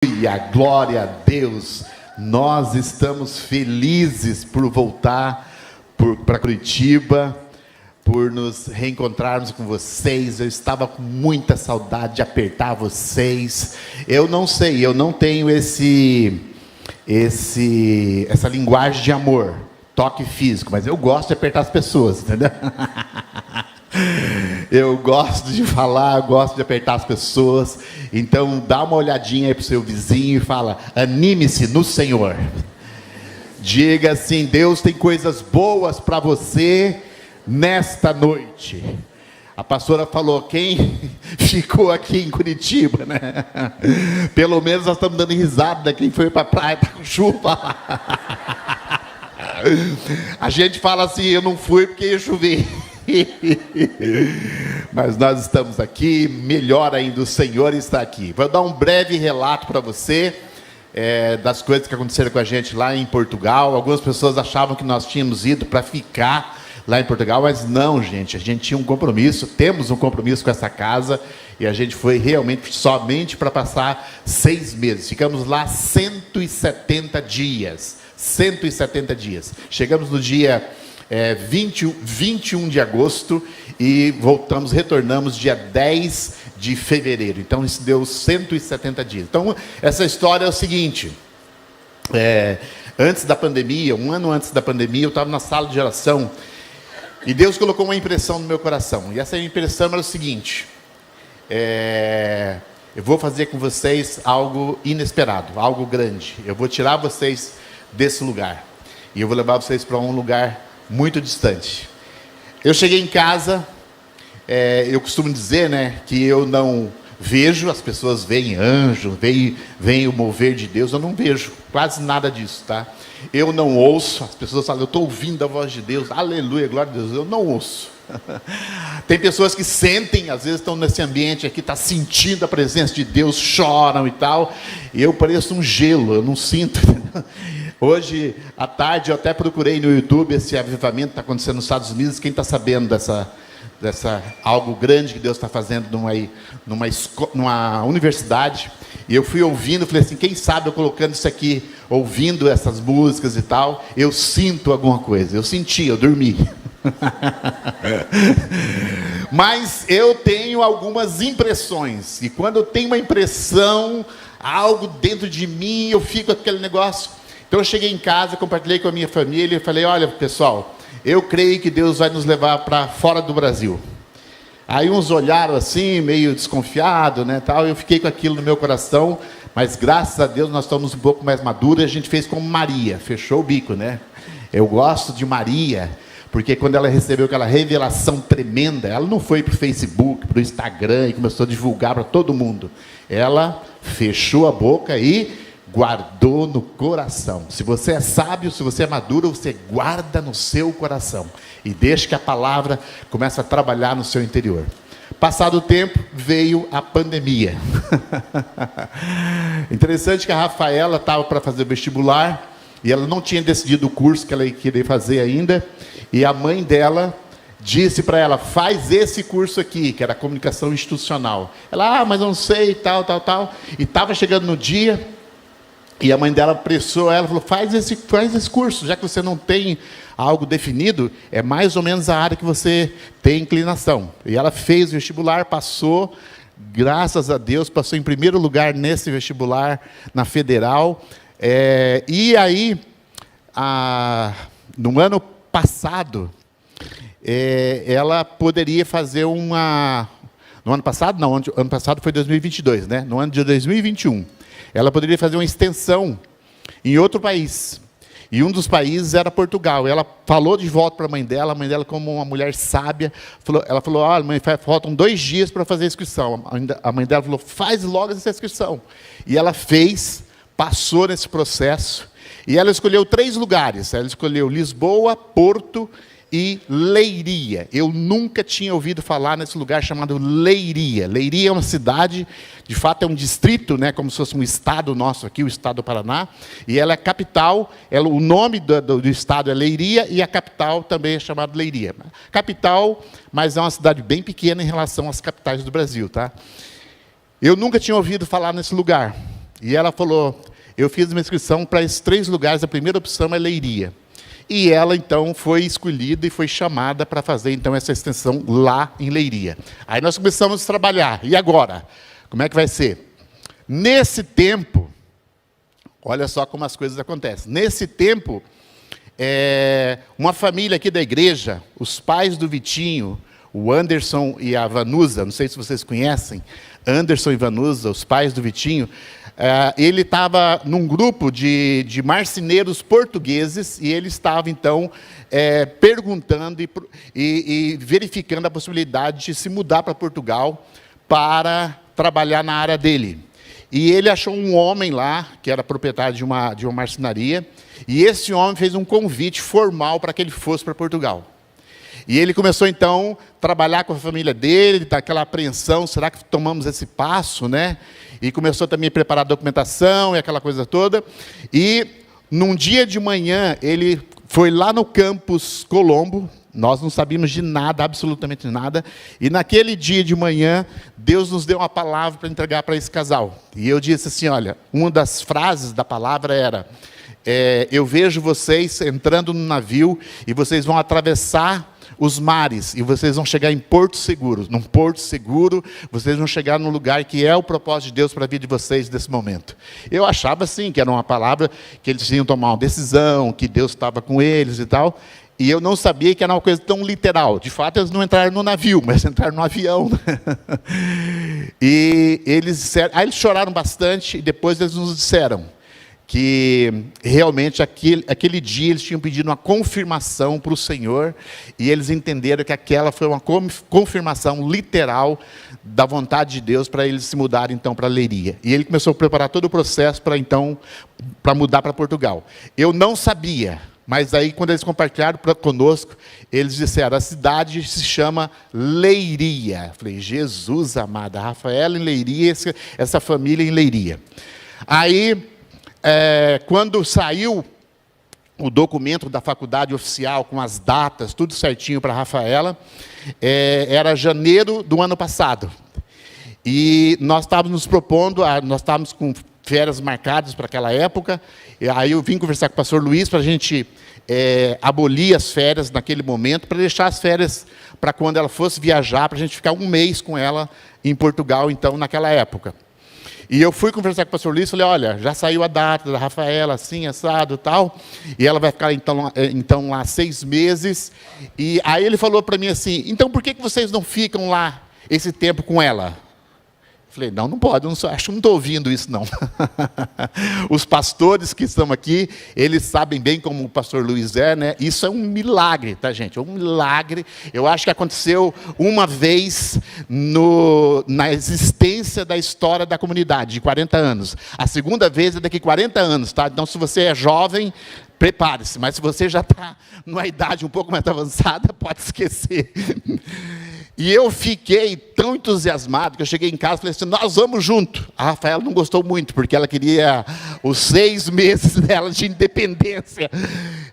Aleluia, glória a Deus. Nós estamos felizes por voltar para Curitiba, por nos reencontrarmos com vocês. Eu estava com muita saudade de apertar vocês. Eu não sei, eu não tenho essa linguagem de amor, toque físico, mas eu gosto de apertar as pessoas, entendeu? Eu gosto de falar, gosto de apertar as pessoas. Então dá uma olhadinha aí para o seu vizinho e fala: anime-se no Senhor. Diga assim: Deus tem coisas boas para você nesta noite. A pastora falou: quem ficou aqui em Curitiba, né? Pelo menos nós estamos dando risada. Quem foi para a praia está com chuva. A gente fala assim: eu não fui porque ia chover. Mas nós estamos aqui, melhor ainda, o Senhor está aqui. Vou dar um breve relato para você das coisas que aconteceram com a gente lá em Portugal. Algumas pessoas achavam que nós tínhamos ido para ficar lá em Portugal, mas não, gente, a gente tinha um compromisso, temos um compromisso com essa casa, e a gente foi realmente somente para passar 6 meses. Ficamos lá 170 dias. 170 dias. Chegamos no dia 21 de agosto e retornamos dia 10 de fevereiro. Então isso deu 170 dias. Então essa história é o seguinte: antes da pandemia, um ano antes da pandemia, eu estava na sala de oração e Deus colocou uma impressão no meu coração. E essa impressão era o seguinte: eu vou fazer com vocês algo inesperado, algo grande. Eu vou tirar vocês desse lugar e eu vou levar vocês para um lugar muito distante. Eu cheguei em casa, eu costumo dizer, né, que eu não vejo, as pessoas veem anjo, veem o mover de Deus. Eu não vejo quase nada disso, tá? Eu não ouço, as pessoas falam: eu estou ouvindo a voz de Deus, aleluia, glória a Deus. Eu não ouço. Tem pessoas que sentem, às vezes estão nesse ambiente aqui, está sentindo a presença de Deus, choram e tal, e eu pareço um gelo, eu não sinto. Hoje à tarde eu até procurei no YouTube esse avivamento que está acontecendo nos Estados Unidos. Quem está sabendo dessa algo grande que Deus está fazendo numa universidade? E eu fui ouvindo, falei assim: quem sabe eu colocando isso aqui, ouvindo essas músicas e tal, eu sinto alguma coisa. Eu senti, eu dormi. Mas eu tenho algumas impressões, e quando eu tenho uma impressão, algo dentro de mim, eu fico com aquele negócio. Então eu cheguei em casa, compartilhei com a minha família e falei: olha, pessoal, eu creio que Deus vai nos levar para fora do Brasil. Aí uns olharam assim, meio desconfiado, né, tal. Eu fiquei com aquilo no meu coração, mas graças a Deus nós estamos um pouco mais maduros. A gente fez como Maria, fechou o bico, né? Eu gosto de Maria, porque quando ela recebeu aquela revelação tremenda, ela não foi para o Facebook, para o Instagram e começou a divulgar para todo mundo. Ela fechou a boca e guardou no coração. Se você é sábio, se você é maduro, você guarda no seu coração e deixa que a palavra comece a trabalhar no seu interior. Passado o tempo, veio a pandemia. Interessante que a Rafaela estava para fazer o vestibular e ela não tinha decidido o curso que ela queria fazer ainda, e a mãe dela disse para ela: faz esse curso aqui, que era comunicação institucional. Ela: mas eu não sei, tal. E estava chegando no dia, e a mãe dela apressou ela, falou: faz esse curso, já que você não tem algo definido, é mais ou menos a área que você tem inclinação. E ela fez o vestibular, passou, graças a Deus, passou em primeiro lugar nesse vestibular, na Federal. E aí, no ano passado, ela poderia fazer uma... No ano passado? Não, ano passado foi 2022, né? No ano de 2021. Ela poderia fazer uma extensão em outro país. E um dos países era Portugal. Ela falou de volta para a mãe dela, como uma mulher sábia, ela falou: olha, mãe, faltam 2 dias para fazer a inscrição. A mãe dela falou: faz logo essa inscrição. E ela fez, passou nesse processo, e ela escolheu 3 lugares. Ela escolheu Lisboa, Porto e Leiria. Eu nunca tinha ouvido falar nesse lugar chamado Leiria. Leiria é uma cidade, de fato é um distrito, né, como se fosse um estado nosso aqui, o estado do Paraná, e ela é capital, o nome do estado é Leiria, e a capital também é chamada Leiria. Capital, mas é uma cidade bem pequena em relação às capitais do Brasil, tá? Eu nunca tinha ouvido falar nesse lugar. E ela falou, eu fiz uma inscrição para esses 3 lugares, a primeira opção é Leiria. E ela, então, foi escolhida e foi chamada para fazer, então, essa extensão lá em Leiria. Aí nós começamos a trabalhar. E agora? Como é que vai ser? Nesse tempo, olha só como as coisas acontecem. Nesse tempo, uma família aqui da igreja, os pais do Vitinho, o Anderson e a Vanusa, não sei se vocês conhecem, Anderson e Vanusa, os pais do Vitinho, ele estava num grupo de marceneiros portugueses e ele estava, então, perguntando e verificando a possibilidade de se mudar para Portugal para trabalhar na área dele. E ele achou um homem lá, que era proprietário de uma marcenaria, e esse homem fez um convite formal para que ele fosse para Portugal. E ele começou, então, a trabalhar com a família dele, daquela apreensão, será que tomamos esse passo, né? E começou também a preparar a documentação e aquela coisa toda. E, num dia de manhã, ele foi lá no campus Colombo, nós não sabíamos de nada, absolutamente nada, e naquele dia de manhã, Deus nos deu uma palavra para entregar para esse casal. E eu disse assim, olha, uma das frases da palavra era, eu vejo vocês entrando no navio e vocês vão atravessar os mares, e vocês vão chegar em Porto Seguro. Num Porto Seguro, vocês vão chegar num lugar que é o propósito de Deus para a vida de vocês nesse momento. Eu achava, assim, que era uma palavra que eles tinham que tomar uma decisão, que Deus estava com eles e tal, e eu não sabia que era uma coisa tão literal. De fato, eles não entraram no navio, mas entraram no avião. E eles disseram, eles choraram bastante, e depois eles nos disseram que realmente aquele dia eles tinham pedido uma confirmação para o Senhor, e eles entenderam que aquela foi uma confirmação literal da vontade de Deus para eles se mudarem então para Leiria. E ele começou a preparar todo o processo para mudar para Portugal. Eu não sabia, mas aí quando eles compartilharam conosco, eles disseram, a cidade se chama Leiria. Eu falei, Jesus amado, a Rafaela em Leiria, essa família em Leiria. Aí, quando saiu o documento da faculdade oficial, com as datas, tudo certinho para a Rafaela, era janeiro do ano passado. E nós estávamos nos propondo, nós estávamos com férias marcadas para aquela época, e aí eu vim conversar com o pastor Luiz para a gente abolir as férias naquele momento, para deixar as férias para quando ela fosse viajar, para a gente ficar um mês com ela em Portugal, então, naquela época. E eu fui conversar com o pastor Luiz e falei, olha, já saiu a data da Rafaela, assim, assado e tal, e ela vai ficar então lá 6 meses. E aí ele falou para mim assim, então por que vocês não ficam lá esse tempo com ela? Eu falei, não pode, acho que não estou ouvindo isso não. Os pastores que estão aqui, eles sabem bem como o pastor Luiz né? Isso é um milagre, tá gente? É um milagre. Eu acho que aconteceu uma vez na existência da história da comunidade, de 40 anos. A segunda vez é daqui a 40 anos, tá? Então se você é jovem, prepare-se. Mas se você já está numa idade um pouco mais avançada, pode esquecer. E eu fiquei tão entusiasmado que eu cheguei em casa e falei assim, nós vamos junto. A Rafaela não gostou muito, porque ela queria os 6 meses dela de independência.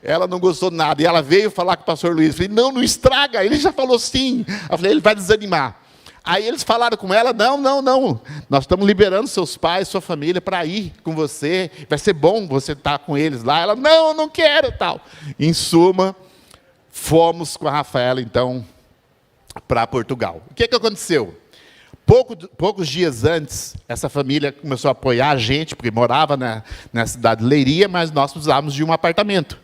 Ela não gostou nada. E ela veio falar com o pastor Luiz. Eu falei, não estraga. Ele já falou sim. Eu falei, ele vai desanimar. Aí eles falaram com ela, não. Nós estamos liberando seus pais, sua família, para ir com você. Vai ser bom você estar com eles lá. Ela, não, eu não quero, tal. Em suma, fomos com a Rafaela, então, para Portugal. O que aconteceu? Poucos dias antes, essa família começou a apoiar a gente, porque morava na cidade de Leiria, mas nós precisávamos de um apartamento,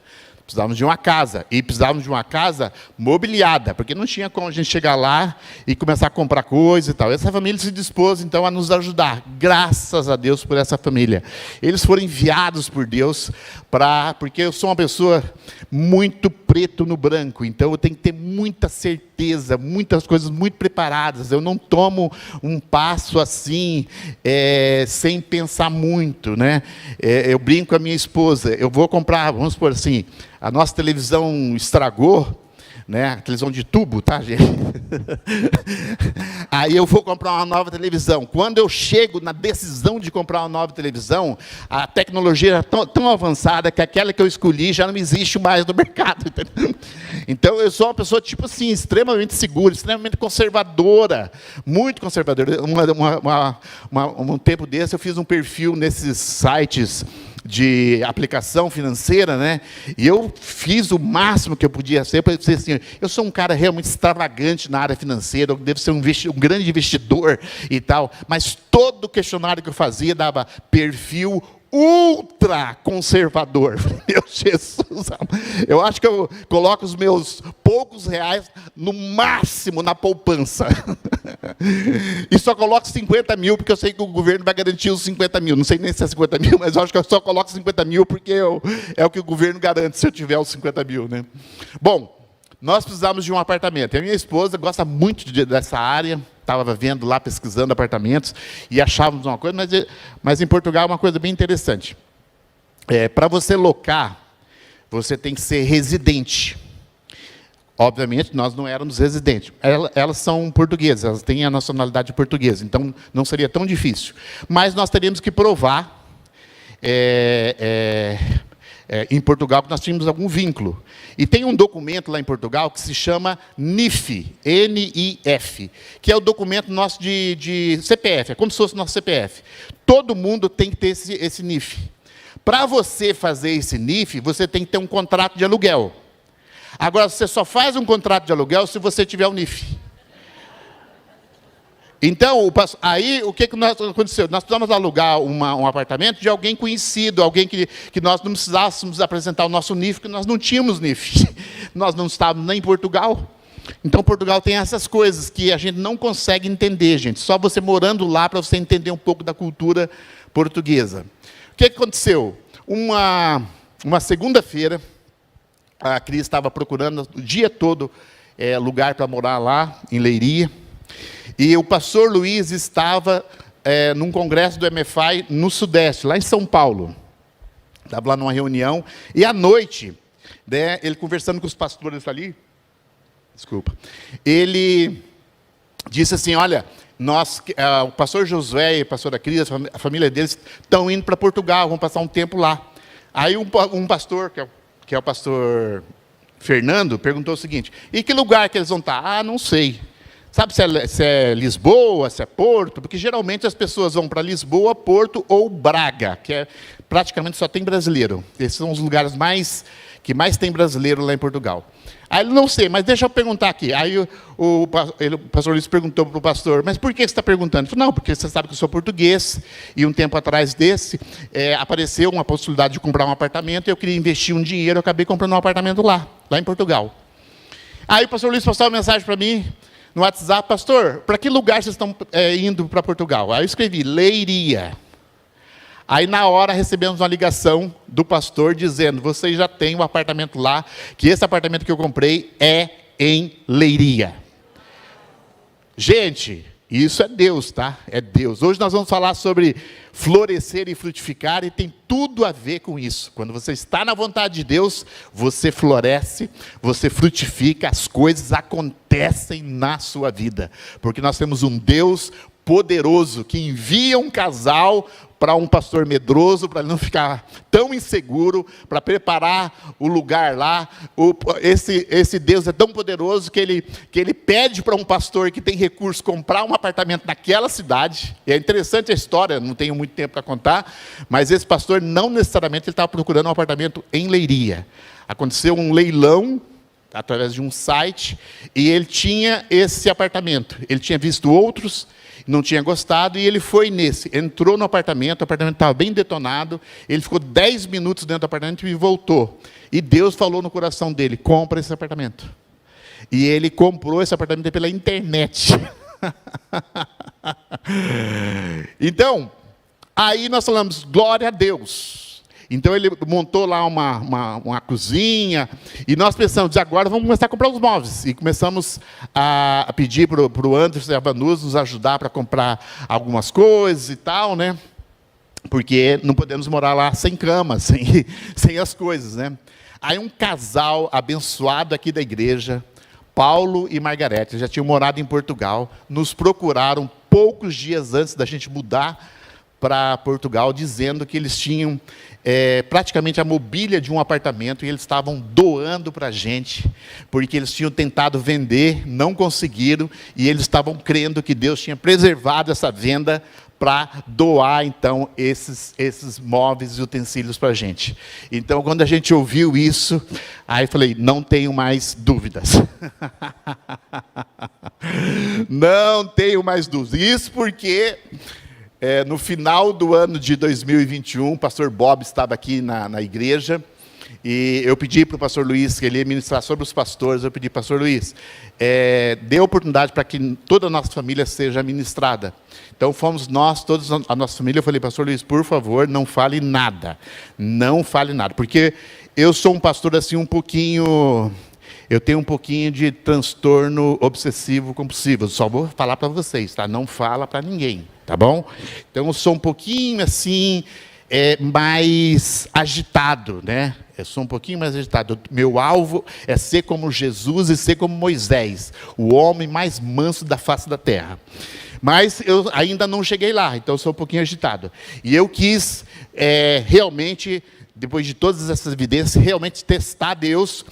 precisávamos de uma casa, e precisávamos de uma casa mobiliada, porque não tinha como a gente chegar lá e começar a comprar coisa e tal. Essa família se dispôs, então, a nos ajudar. Graças a Deus por essa família. Eles foram enviados por Deus, porque eu sou uma pessoa muito preto no branco, então eu tenho que ter muita certeza, muitas coisas muito preparadas. Eu não tomo um passo assim, sem pensar muito, né? Eu brinco com a minha esposa, eu vou comprar, vamos supor assim, a nossa televisão estragou, né? Televisão de tubo, tá, gente? Aí eu vou comprar uma nova televisão. Quando eu chego na decisão de comprar uma nova televisão, a tecnologia é tão avançada que aquela que eu escolhi já não existe mais no mercado. Entendeu? Então eu sou uma pessoa, tipo assim, extremamente segura, extremamente conservadora, muito conservadora. Um tempo desse eu fiz um perfil nesses sites de aplicação financeira, né? E eu fiz o máximo que eu podia ser para dizer assim, eu sou um cara realmente extravagante na área financeira, eu devo ser um grande investidor e tal, mas todo questionário que eu fazia dava perfil ultra conservador. Meu Jesus, eu acho que eu coloco os meus poucos reais no máximo na poupança. E só coloco 50 mil, porque eu sei que o governo vai garantir os 50 mil. Não sei nem se é 50 mil, mas eu acho que eu só coloco 50 mil, porque é o que o governo garante se eu tiver os 50 mil. Né? Bom, nós precisamos de um apartamento. E a minha esposa gosta muito dessa área, estava vendo lá, pesquisando apartamentos, e achávamos uma coisa, mas em Portugal é uma coisa bem interessante. Para você locar, você tem que ser residente. Obviamente, nós não éramos residentes. Elas são portuguesas, elas têm a nacionalidade portuguesa, então não seria tão difícil. Mas nós teríamos que provar em Portugal que nós tínhamos algum vínculo. E tem um documento lá em Portugal que se chama NIF, N-I-F, que é o documento nosso de CPF, é como se fosse nosso CPF. Todo mundo tem que ter esse NIF. Para você fazer esse NIF, você tem que ter um contrato de aluguel. Agora, você só faz um contrato de aluguel se você tiver o NIF. Então, aí, o que aconteceu? Nós precisamos alugar um apartamento de alguém conhecido, alguém que nós não precisássemos apresentar o nosso NIF, porque nós não tínhamos NIF. Nós não estávamos nem em Portugal. Então, Portugal tem essas coisas que a gente não consegue entender, gente. Só você morando lá para você entender um pouco da cultura portuguesa. O que aconteceu? Uma segunda-feira, a Cris estava procurando o dia todo lugar para morar lá, em Leiria. E o pastor Luiz estava num congresso do MFI no Sudeste, lá em São Paulo. Estava lá numa reunião. E à noite, né, ele conversando com os pastores ali, ele disse assim, olha, o pastor Josué e a pastora Cris, a família deles, estão indo para Portugal, vão passar um tempo lá. Aí um pastor, que é o pastor Fernando, perguntou o seguinte, e que lugar que eles vão estar? Ah, não sei. Sabe se é Lisboa, se é Porto? Porque geralmente as pessoas vão para Lisboa, Porto ou Braga, que praticamente só tem brasileiro. Esses são os lugares que mais tem brasileiro lá em Portugal. Aí ele, não sei, mas deixa eu perguntar aqui. Aí o pastor Luiz perguntou para o pastor, mas por que você está perguntando? Ele falou, não, porque você sabe que eu sou português, e um tempo atrás apareceu uma possibilidade de comprar um apartamento, e eu queria investir um dinheiro, eu acabei comprando um apartamento lá em Portugal. Aí o pastor Luiz passou uma mensagem para mim, no WhatsApp, pastor, para que lugar vocês estão indo para Portugal? Aí eu escrevi, Leiria. Aí na hora recebemos uma ligação do pastor dizendo, vocês já têm um apartamento lá, que esse apartamento que eu comprei é em Leiria. Gente, isso é Deus, tá? É Deus. Hoje nós vamos falar sobre florescer e frutificar, e tem tudo a ver com isso. Quando você está na vontade de Deus, você floresce, você frutifica, as coisas acontecem na sua vida. Porque nós temos um Deus poderoso que envia um casal para um pastor medroso, para ele não ficar tão inseguro, para preparar o lugar lá. Esse Deus é tão poderoso que ele pede para um pastor que tem recurso comprar um apartamento naquela cidade. E é interessante a história, não tenho muito tempo para contar, mas esse pastor não necessariamente ele estava procurando um apartamento em Leiria. Aconteceu um leilão através de um site, e ele tinha esse apartamento. Ele tinha visto outros, não tinha gostado, e ele foi nesse. Entrou no apartamento, o apartamento estava bem detonado, ele ficou 10 minutos dentro do apartamento e voltou. E Deus falou no coração dele, compra esse apartamento. E ele comprou esse apartamento pela internet. Então, aí nós falamos, glória a Deus. Então ele montou lá uma cozinha, e nós pensamos, agora vamos começar a comprar os móveis. E começamos a pedir para o Anderson e a Vanus nos ajudar para comprar algumas coisas e tal, né? Porque não podemos morar lá sem cama, sem as coisas, né? Aí um casal abençoado aqui da igreja, Paulo e Margarete já tinham morado em Portugal, nos procuraram poucos dias antes da gente mudar para Portugal, dizendo que eles tinham praticamente a mobília de um apartamento e eles estavam doando para a gente, porque eles tinham tentado vender, não conseguiram, e eles estavam crendo que Deus tinha preservado essa venda para doar, então, esses móveis e utensílios para a gente. Então, quando a gente ouviu isso, aí eu falei, não tenho mais dúvidas. Não tenho mais dúvidas. Isso porque no final do ano de 2021, o pastor Bob estava aqui na igreja, e eu pedi para o pastor Luiz que ele ia ministrar sobre os pastores. Eu pedi, pastor Luiz, dê oportunidade para que toda a nossa família seja ministrada. Então fomos nós, toda a nossa família. Eu falei, pastor Luiz, por favor, não fale nada. Não fale nada, porque eu sou um pastor assim um pouquinho... Eu tenho um pouquinho de transtorno obsessivo compulsivo. Eu só vou falar para vocês, tá? Não fala para ninguém, tá bom? Então eu sou um pouquinho assim, mais agitado, né? Eu sou um pouquinho mais agitado. Meu alvo é ser como Jesus e ser como Moisés, o homem mais manso da face da terra. Mas eu ainda não cheguei lá, então eu sou um pouquinho agitado. E eu quis realmente, depois de todas essas evidências, realmente testar Deus,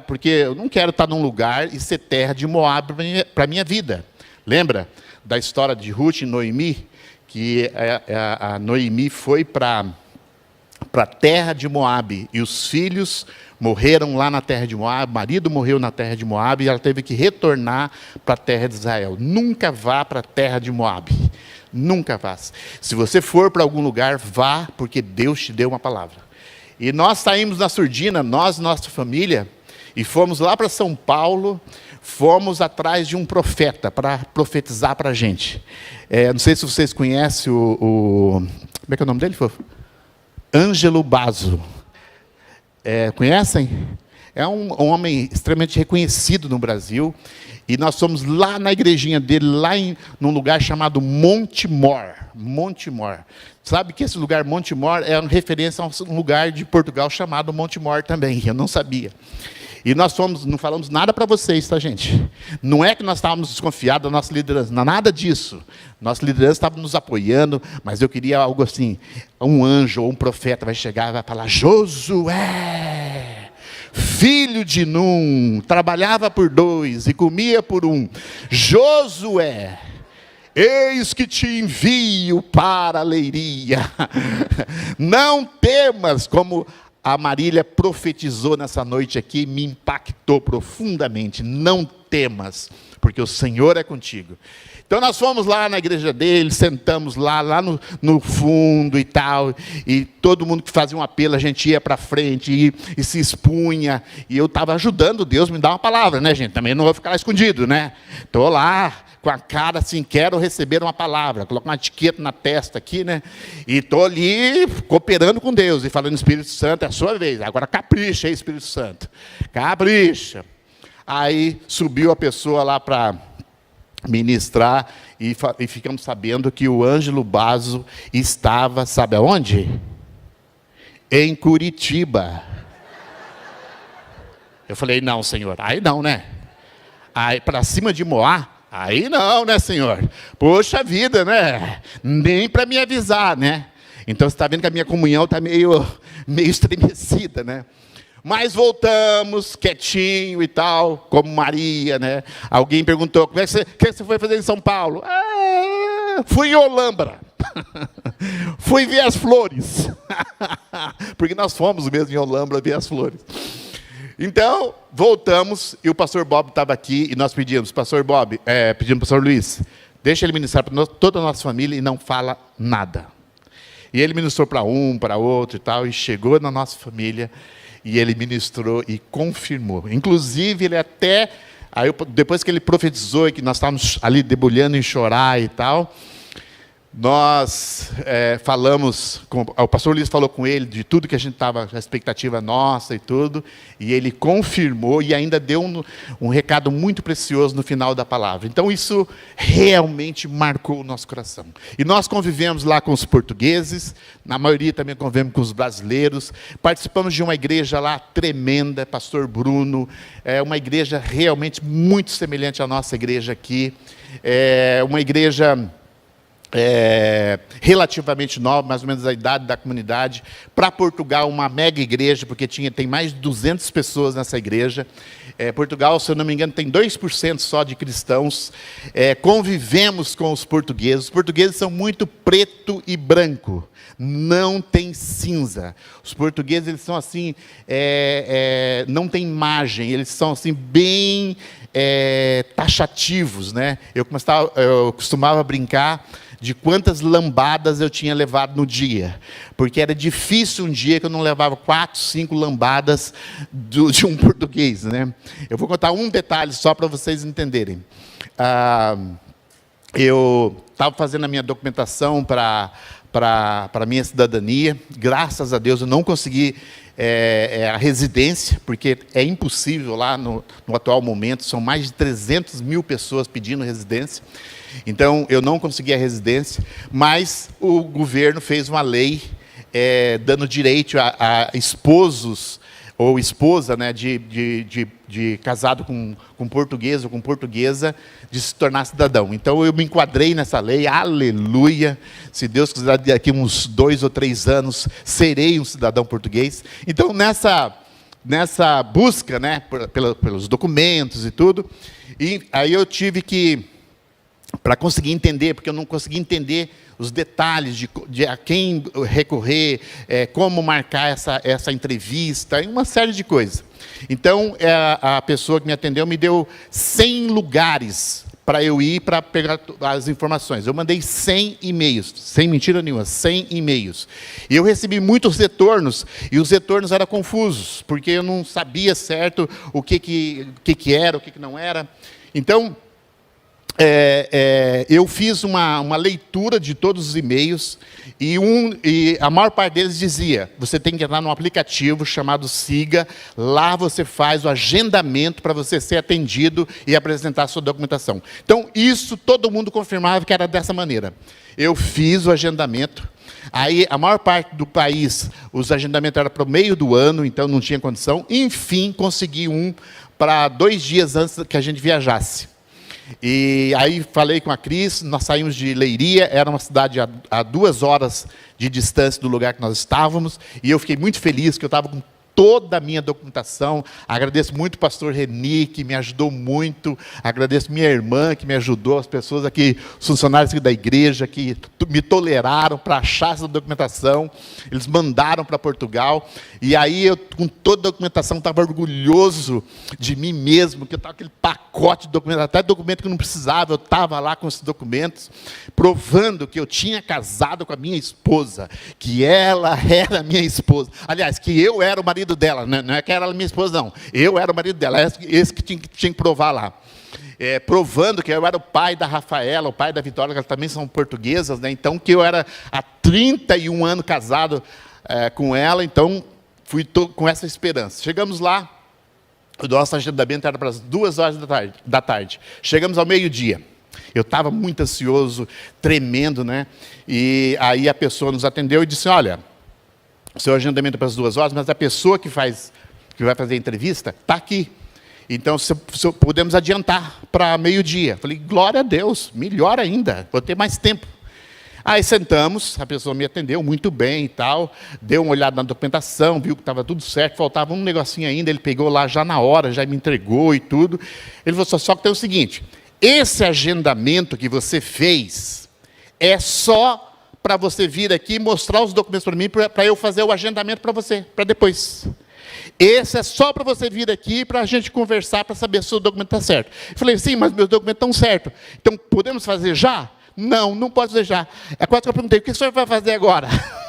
porque eu não quero estar num lugar e ser terra de Moab para a minha vida. Lembra da história de Ruth e Noemi? Que a Noemi foi para a terra de Moab, e os filhos morreram lá na terra de Moab, o marido morreu na terra de Moab, e ela teve que retornar para a terra de Israel. Nunca vá para a terra de Moab. Nunca vá. Se você for para algum lugar, vá, porque Deus te deu uma palavra. E nós saímos na surdina, nós e nossa família, e fomos lá para São Paulo, fomos atrás de um profeta para profetizar para a gente. Não sei se vocês conhecem como é que é o nome dele, fofo? Ângelo Basso. Conhecem? É um homem extremamente reconhecido no Brasil. E nós fomos lá na igrejinha dele, lá num lugar chamado Monte Mor. Monte Mor. Sabe que esse lugar, Monte Mor, é uma referência a um lugar de Portugal chamado Monte Mor também. Eu não sabia. E nós não falamos nada para vocês, tá, gente? Não é que nós estávamos desconfiados da nossa liderança, nada disso. Nossa liderança estava nos apoiando, mas eu queria algo assim, um anjo ou um profeta vai chegar e vai falar, Josué, filho de Num, trabalhava por 2 e comia por 1. Josué, eis que te envio para a leiria. Não temas, como a Marília profetizou nessa noite aqui, me impactou profundamente. Não temas, porque o Senhor é contigo. Então nós fomos lá na igreja dele, sentamos lá no fundo e tal, e todo mundo que fazia um apelo, a gente ia para frente e se expunha, e eu estava ajudando Deus me dar uma palavra, né, gente? Também não vou ficar lá escondido, né? Estou lá com a cara assim, quero receber uma palavra, coloco uma etiqueta na testa aqui, né? E estou ali cooperando com Deus e falando, Espírito Santo, é a sua vez, agora capricha aí, Espírito Santo, capricha. Aí subiu a pessoa lá para ministrar e ficamos sabendo que o Ângelo Basso estava, sabe aonde? Em Curitiba. Eu falei, não, Senhor, aí não, né? Aí para cima de Moá, aí não, né, Senhor? Poxa vida, né? Nem para me avisar, né? Então você está vendo que a minha comunhão está meio estremecida, né? Mas voltamos, quietinho e tal, como Maria, né? Alguém perguntou, o que você foi fazer em São Paulo? Fui em Olambra. Fui ver as flores. Porque nós fomos mesmo em Olambra ver as flores. Então, voltamos, e o pastor Bob estava aqui, e nós pedimos, pastor Bob, pedimos para o pastor Luiz, deixa ele ministrar para toda a nossa família e não fala nada. E ele ministrou para um, para outro e tal, e chegou na nossa família, e ele ministrou e confirmou. Inclusive, ele até, depois que ele profetizou e que nós estávamos ali debulhando em chorar e tal, Nós falamos, o pastor Luiz falou com ele de tudo que a gente estava, a expectativa nossa e tudo, e ele confirmou e ainda deu um recado muito precioso no final da palavra. Então isso realmente marcou o nosso coração. E nós convivemos lá com os portugueses, na maioria também convivemos com os brasileiros, participamos de uma igreja lá tremenda, pastor Bruno, uma igreja realmente muito semelhante à nossa igreja aqui, uma igreja relativamente nova, mais ou menos a idade da comunidade. Para Portugal, uma mega igreja, porque tem mais de 200 pessoas nessa igreja. Portugal, se eu não me engano, tem 2% só de cristãos. Convivemos com os portugueses. Os portugueses são muito preto e branco, não tem cinza. Os portugueses, eles são assim, não tem imagem, eles são assim bem taxativos, né? Eu costumava brincar de quantas lambadas eu tinha levado no dia, porque era difícil um dia que eu não levava 4, 5 lambadas de um português, né? Eu vou contar um detalhe só para vocês entenderem. Eu estava fazendo a minha documentação para a minha cidadania. Graças a Deus eu não consegui a residência, porque é impossível lá no atual momento, são mais de 300 mil pessoas pedindo residência. Então eu não consegui a residência, mas o governo fez uma lei dando direito a esposos ou esposa, né, de casado com português ou com portuguesa, de se tornar cidadão. Então eu me enquadrei nessa lei, aleluia. Se Deus quiser, daqui uns 2 ou 3 anos, serei um cidadão português. Então nessa busca, né, pelos documentos e tudo, e aí eu tive que, para conseguir entender, porque eu não conseguia entender os detalhes de a quem recorrer, como marcar essa entrevista, e uma série de coisas. Então, a pessoa que me atendeu me deu 100 lugares para eu ir para pegar as informações. Eu mandei 100 e-mails, sem mentira nenhuma, 100 e-mails. E eu recebi muitos retornos, e os retornos eram confusos, porque eu não sabia certo o que era, o que não era. Então, eu fiz uma leitura de todos os e-mails e a maior parte deles dizia: você tem que entrar num aplicativo chamado Siga, lá você faz o agendamento para você ser atendido e apresentar a sua documentação. Então, isso todo mundo confirmava que era dessa maneira. Eu fiz o agendamento. Aí, a maior parte do país, os agendamentos eram para o meio do ano, então não tinha condição. Enfim, consegui um para 2 dias antes que a gente viajasse. E aí falei com a Cris, nós saímos de Leiria, era uma cidade a 2 horas de distância do lugar que nós estávamos, e eu fiquei muito feliz que eu estava com toda a minha documentação. Agradeço muito o pastor Reni, que me ajudou muito, agradeço minha irmã, que me ajudou, as pessoas aqui, os funcionários aqui da igreja, que me toleraram para achar essa documentação, eles mandaram para Portugal, e aí eu, com toda a documentação, estava orgulhoso de mim mesmo, que eu estava com aquele pacote de documentos, até documento que eu não precisava, eu estava lá com esses documentos, provando que eu tinha casado com a minha esposa, que ela era minha esposa, aliás, que eu era o marido dela, não é que era minha esposa, não. Eu era o marido dela, esse que tinha que provar lá. Provando que eu era o pai da Rafaela, o pai da Vitória, que elas também são portuguesas, né? Então, que eu era há 31 anos casado com ela, então, fui com essa esperança. Chegamos lá, o nosso agendamento era para as 2 horas da tarde. Chegamos ao meio-dia. Eu estava muito ansioso, tremendo, né? E aí a pessoa nos atendeu e disse: olha, o seu agendamento é para as 2 horas, mas a pessoa que vai fazer a entrevista está aqui. Então, se podemos adiantar para meio-dia. Falei, glória a Deus, melhor ainda, vou ter mais tempo. Aí sentamos, a pessoa me atendeu muito bem e tal, deu uma olhada na documentação, viu que estava tudo certo, faltava um negocinho ainda, ele pegou lá já na hora, já me entregou e tudo. Ele falou, só que tem o seguinte, esse agendamento que você fez é só para você vir aqui e mostrar os documentos para mim, para eu fazer o agendamento para você, para depois. Esse é só para você vir aqui, para a gente conversar, para saber se o documento está certo. Eu falei, sim, mas meus documentos estão certos. Então, podemos fazer já? Não, não pode fazer já. É quase que eu perguntei, o que o senhor vai fazer agora?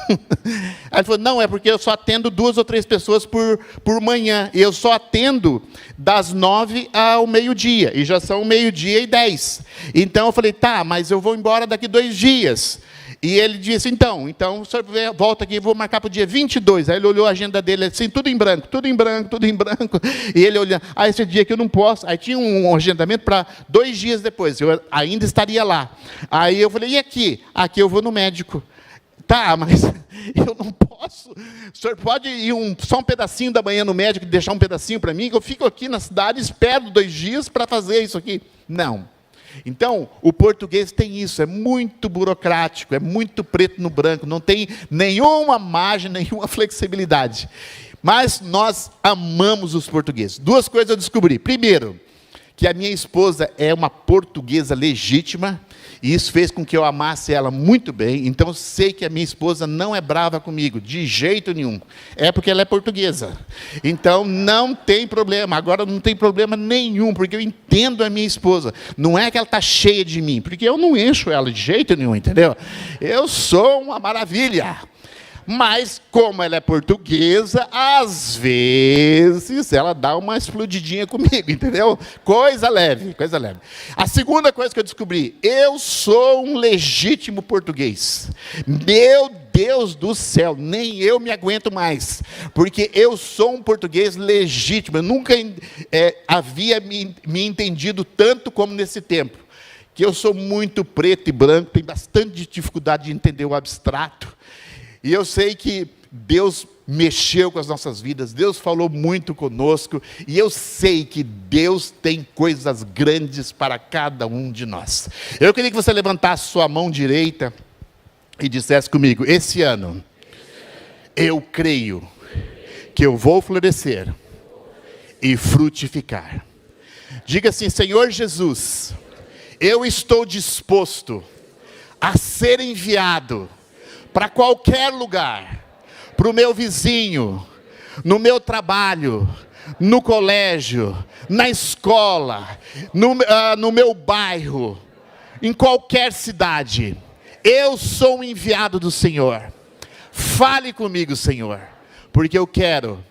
Aí ele falou, não, é porque eu só atendo 2 ou 3 pessoas por manhã. E eu só atendo das 9 ao meio-dia. E já são 12:10. Então eu falei, tá, mas eu vou embora daqui 2 dias. E ele disse, então o senhor volta aqui, eu vou marcar para o dia 22. Aí ele olhou a agenda dele, assim, tudo em branco. E ele olhando, esse dia que eu não posso. Aí tinha um agendamento para 2 dias depois, eu ainda estaria lá. Aí eu falei, e aqui? Aqui eu vou no médico. Tá, mas eu não posso. O senhor pode ir só um pedacinho da manhã no médico e deixar um pedacinho para mim? Que eu fico aqui na cidade, espero 2 dias para fazer isso aqui. Não. Então, o português tem isso, é muito burocrático, é muito preto no branco, não tem nenhuma margem, nenhuma flexibilidade. Mas nós amamos os portugueses. 2 coisas eu descobri. Primeiro, que a minha esposa é uma portuguesa legítima, e isso fez com que eu amasse ela muito bem. Então, eu sei que a minha esposa não é brava comigo, de jeito nenhum. É porque ela é portuguesa. Então, não tem problema. Agora, não tem problema nenhum, porque eu entendo a minha esposa. Não é que ela está cheia de mim, porque eu não encho ela de jeito nenhum, entendeu? Eu sou uma maravilha. Mas, como ela é portuguesa, às vezes ela dá uma explodidinha comigo, entendeu? Coisa leve, coisa leve. A segunda coisa que eu descobri, eu sou um legítimo português. Meu Deus do céu, nem eu me aguento mais, porque eu sou um português legítimo. Eu nunca havia me entendido tanto como nesse tempo. Que eu sou muito preto e branco, tenho bastante dificuldade de entender o abstrato. E eu sei que Deus mexeu com as nossas vidas, Deus falou muito conosco, e eu sei que Deus tem coisas grandes para cada um de nós. Eu queria que você levantasse sua mão direita e dissesse comigo, esse ano, eu creio que eu vou florescer e frutificar. Diga assim, Senhor Jesus, eu estou disposto a ser enviado para qualquer lugar, para o meu vizinho, no meu trabalho, no colégio, na escola, no meu bairro, em qualquer cidade. Eu sou um enviado do Senhor. Fale comigo, Senhor, porque eu quero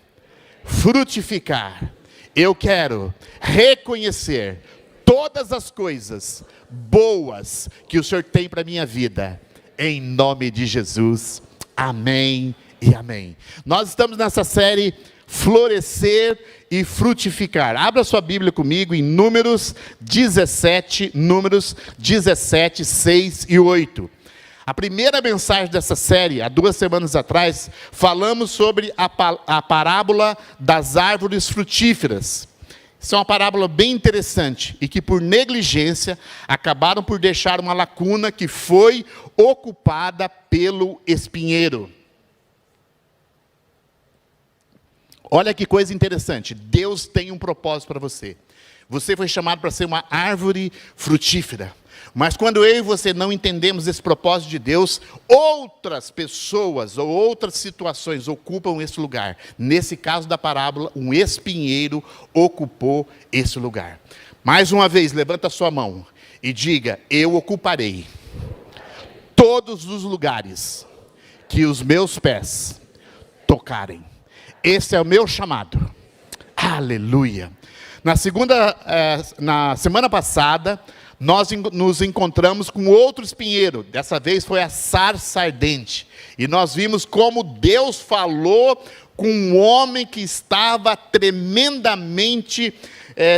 frutificar, eu quero reconhecer todas as coisas boas que o Senhor tem para a minha vida. Em nome de Jesus, amém e amém. Nós estamos nessa série Florescer e Frutificar. Abra sua Bíblia comigo em Números 17, 6 e 8. A primeira mensagem dessa série, há 2 semanas atrás, falamos sobre a parábola das árvores frutíferas. Isso é uma parábola bem interessante e que por negligência acabaram por deixar uma lacuna que foi ocupada pelo espinheiro. Olha que coisa interessante, Deus tem um propósito para você. Você foi chamado para ser uma árvore frutífera. Mas quando eu e você não entendemos esse propósito de Deus, outras pessoas ou outras situações ocupam esse lugar. Nesse caso da parábola, um espinheiro ocupou esse lugar. Mais uma vez, levanta a sua mão e diga, eu ocuparei todos os lugares que os meus pés tocarem. Esse é o meu chamado. Aleluia. Na semana passada, nós nos encontramos com outro espinheiro, dessa vez foi a sarça ardente, e nós vimos como Deus falou com um homem que estava tremendamente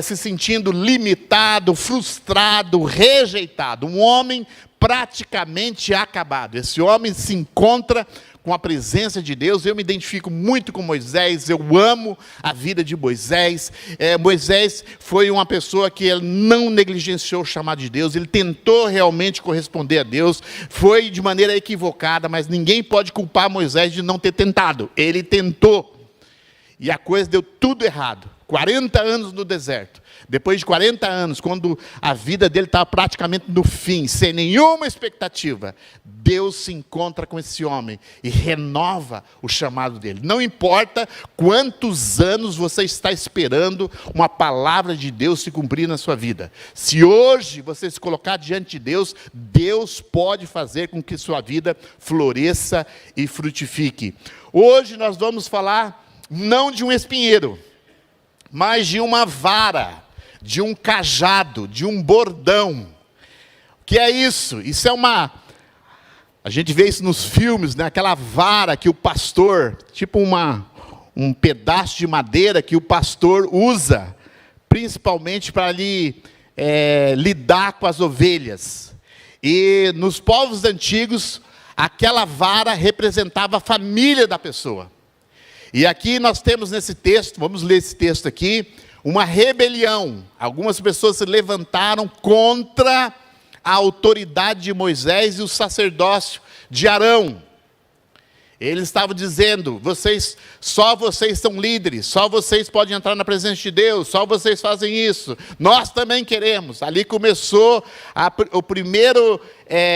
se sentindo limitado, frustrado, rejeitado, um homem praticamente acabado. Esse homem se encontra com a presença de Deus. Eu me identifico muito com Moisés, eu amo a vida de Moisés. Moisés foi uma pessoa que ele não negligenciou o chamado de Deus, ele tentou realmente corresponder a Deus, foi de maneira equivocada, mas ninguém pode culpar Moisés de não ter tentado. Ele tentou, e a coisa deu tudo errado. 40 anos no deserto. Depois de 40 anos, quando a vida dele estava praticamente no fim, sem nenhuma expectativa, Deus se encontra com esse homem e renova o chamado dele. Não importa quantos anos você está esperando uma palavra de Deus se cumprir na sua vida. Se hoje você se colocar diante de Deus, Deus pode fazer com que sua vida floresça e frutifique. Hoje nós vamos falar não de um espinheiro, mas de uma vara, de um cajado, de um bordão. O que é isso? Isso é uma A gente vê isso nos filmes, né? Aquela vara que o pastor, tipo um pedaço de madeira que o pastor usa, principalmente para lidar com as ovelhas. E nos povos antigos, aquela vara representava a família da pessoa. E aqui nós temos nesse texto, vamos ler esse texto aqui, uma rebelião. Algumas pessoas se levantaram contra a autoridade de Moisés e o sacerdócio de Arão. Eles estavam dizendo, só vocês são líderes, só vocês podem entrar na presença de Deus, só vocês fazem isso, nós também queremos. Ali começou o primeiro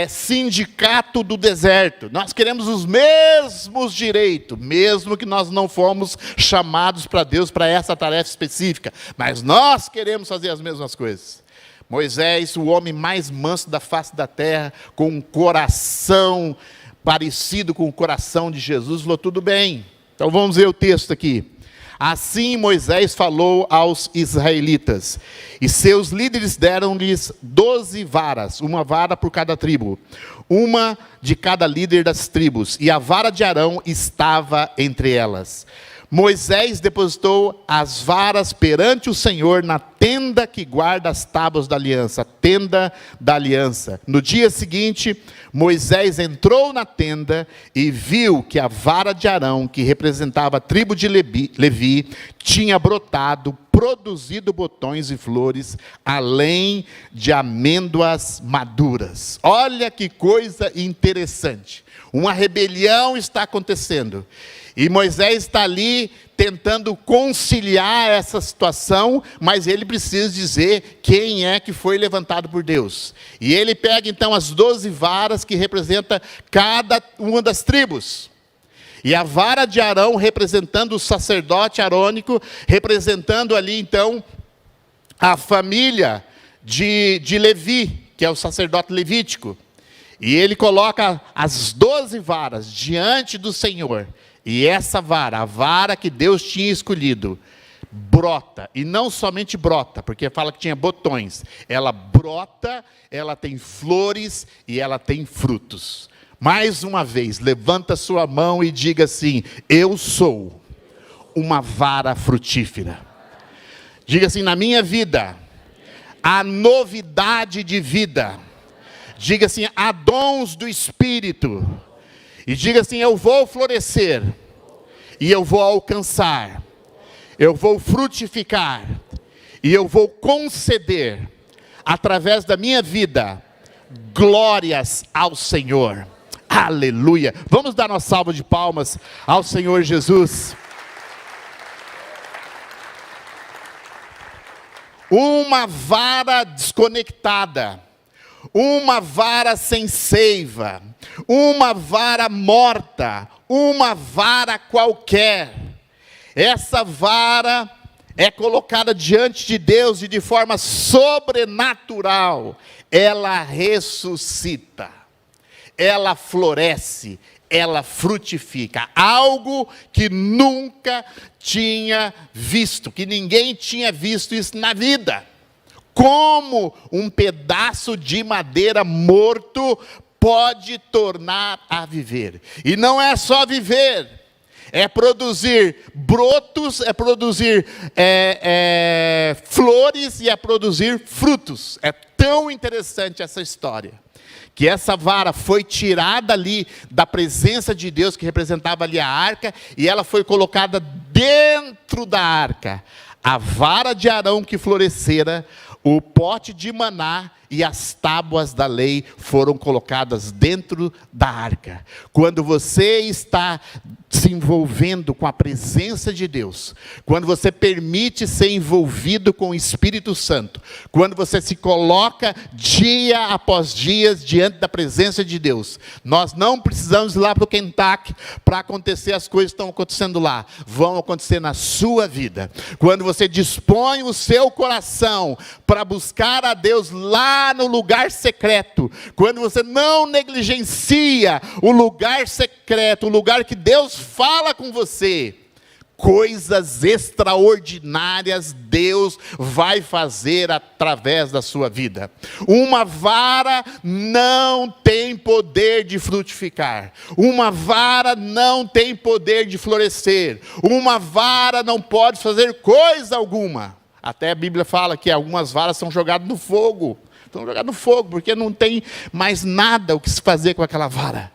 sindicato do deserto. Nós queremos os mesmos direitos, mesmo que nós não fomos chamados para Deus para essa tarefa específica, mas nós queremos fazer as mesmas coisas. Moisés, o homem mais manso da face da terra, com um coração parecido com o coração de Jesus, falou, tudo bem. Então vamos ver o texto aqui. Assim Moisés falou aos israelitas, e seus líderes deram-lhes 12 varas, uma vara por cada tribo, uma de cada líder das tribos, e a vara de Arão estava entre elas. Moisés depositou as varas perante o Senhor na tenda que guarda as tábuas da aliança, a tenda da aliança. No dia seguinte, Moisés entrou na tenda e viu que a vara de Arão, que representava a tribo de Levi, tinha brotado, produzido botões e flores, além de amêndoas maduras. Olha que coisa interessante. Uma rebelião está acontecendo. E Moisés está ali tentando conciliar essa situação, mas ele precisa dizer quem é que foi levantado por Deus. E ele pega então as 12 varas que representam cada uma das tribos. E a vara de Arão representando o sacerdote arônico, representando ali então a família de Levi, que é o sacerdote levítico. E ele coloca as 12 varas diante do Senhor. E essa vara, a vara que Deus tinha escolhido, brota. E não somente brota, porque fala que tinha botões. Ela brota, ela tem flores e ela tem frutos. Mais uma vez, levanta sua mão e diga assim, eu sou uma vara frutífera. Diga assim, na minha vida, há novidade de vida. Diga assim, há dons do Espírito. E diga assim, eu vou florescer, e eu vou alcançar, eu vou frutificar, e eu vou conceder, através da minha vida, glórias ao Senhor. Aleluia! Vamos dar uma salva de palmas ao Senhor Jesus. Uma vara desconectada, uma vara sem seiva, uma vara morta, uma vara qualquer. Essa vara é colocada diante de Deus e de forma sobrenatural, ela ressuscita, ela floresce, ela frutifica. Algo que nunca tinha visto, que ninguém tinha visto isso na vida. Como um pedaço de madeira morto pode tornar a viver. E não é só viver, é produzir brotos, é produzir flores e é produzir frutos. É tão interessante essa história, que essa vara foi tirada ali da presença de Deus, que representava ali a arca, e ela foi colocada dentro da arca. A vara de Arão que florescera, o pote de maná e as tábuas da lei foram colocadas dentro da arca. Quando você está se envolvendo com a presença de Deus, quando você permite ser envolvido com o Espírito Santo, quando você se coloca dia após dia diante da presença de Deus, nós não precisamos ir lá para o Kentucky para acontecer as coisas que estão acontecendo lá, vão acontecer na sua vida. Quando você dispõe o seu coração para buscar a Deus lá no lugar secreto, quando você não negligencia o lugar secreto, o lugar que Deus fala com você, Coisas extraordinárias Deus vai fazer através da sua vida. Uma vara não tem poder de frutificar. Uma vara não tem poder de florescer. Uma vara não pode fazer coisa alguma. Até a Bíblia fala que algumas varas são jogadas no fogo. Estão jogadas no fogo, porque não tem mais nada o que se fazer com aquela vara.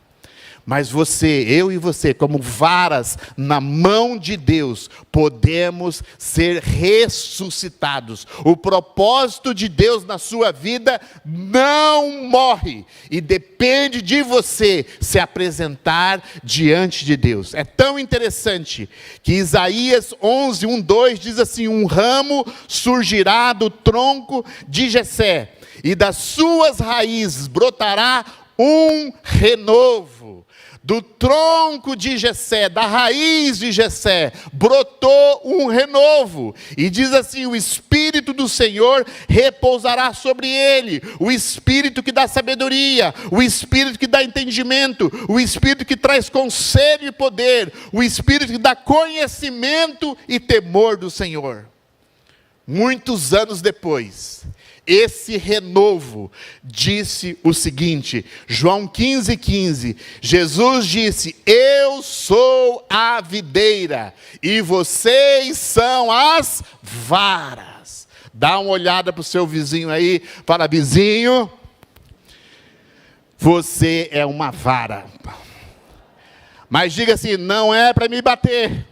Mas você, eu e você, como varas na mão de Deus, podemos ser ressuscitados. O propósito de Deus na sua vida não morre. E depende de você se apresentar diante de Deus. É tão interessante que Isaías 11, 1, 2 diz assim: um ramo surgirá do tronco de Jessé, e das suas raízes brotará um renovo. Do tronco de Jessé, da raiz de Jessé, brotou um renovo. E diz assim: o Espírito do Senhor repousará sobre ele. O Espírito que dá sabedoria, o Espírito que dá entendimento, o Espírito que traz conselho e poder, o Espírito que dá conhecimento e temor do Senhor. Muitos anos depois, esse renovo disse o seguinte, João 15:15, Jesus disse: eu sou a videira e vocês são as varas. Dá uma olhada para o seu vizinho aí, fala: vizinho, você é uma vara. Mas diga assim: não é para me bater.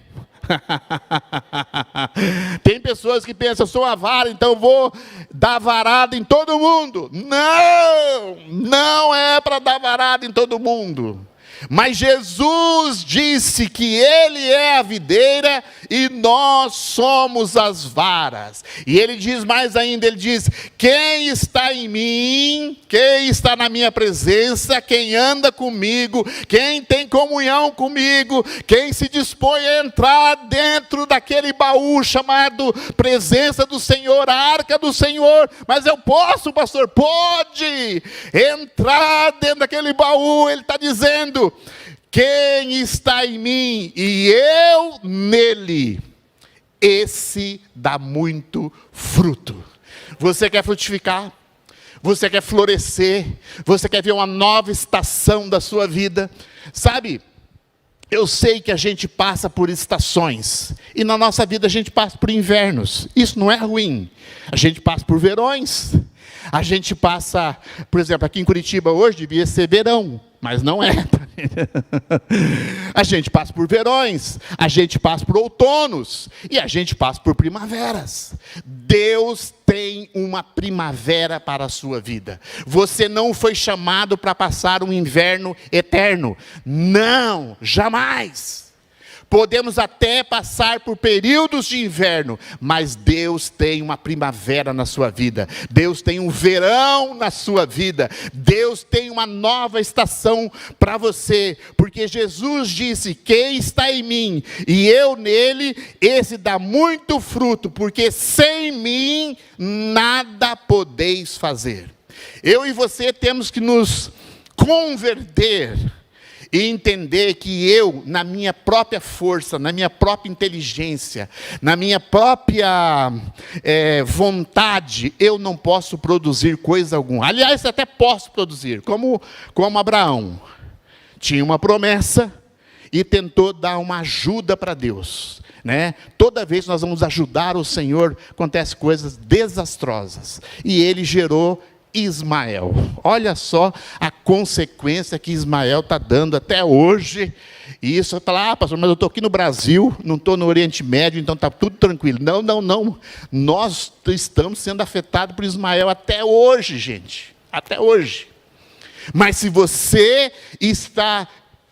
Tem pessoas que pensam: eu sou uma vara, então eu vou dar varada em todo mundo. Não, não é para dar varada em todo mundo. Mas Jesus disse que Ele é a videira e nós somos as varas. E Ele diz mais ainda, Ele diz: quem está em mim, quem está na minha presença, quem anda comigo, quem tem comunhão comigo, quem se dispõe a entrar dentro daquele baú chamado presença do Senhor, a arca do Senhor. Mas eu posso, pastor? Pode entrar dentro daquele baú. Ele está dizendo: quem está em mim e eu nele, esse dá muito fruto. Você quer frutificar? Você quer florescer? Você quer ver uma nova estação da sua vida? Sabe, eu sei que a gente passa por estações, e na nossa vida a gente passa por invernos. Isso não é ruim. A gente passa por verões. A gente passa, por exemplo, aqui em Curitiba hoje devia ser verão, mas não é. A gente passa por verões, a gente passa por outonos, e a gente passa por primaveras. Deus tem uma primavera para a sua vida. Você não foi chamado para passar um inverno eterno. Não, jamais. Podemos até passar por períodos de inverno, mas Deus tem uma primavera na sua vida. Deus tem um verão na sua vida. Deus tem uma nova estação para você. Porque Jesus disse: quem está em mim e eu nele, esse dá muito fruto, porque sem mim nada podeis fazer. Eu e você temos que nos converter e entender que eu, na minha própria força, na minha própria inteligência, na minha própria vontade, eu não posso produzir coisa alguma. Aliás, até posso produzir, como Abraão. Tinha uma promessa e tentou dar uma ajuda para Deus. Né? Toda vez que nós vamos ajudar o Senhor, acontecem coisas desastrosas. E ele gerou Ismael. Olha só a consequência que Ismael está dando até hoje. E isso vai falar: pastor, mas eu estou aqui no Brasil, não estou no Oriente Médio, então está tudo tranquilo. Não, não, não. Nós estamos sendo afetados por Ismael até hoje, gente. Até hoje. Mas se você está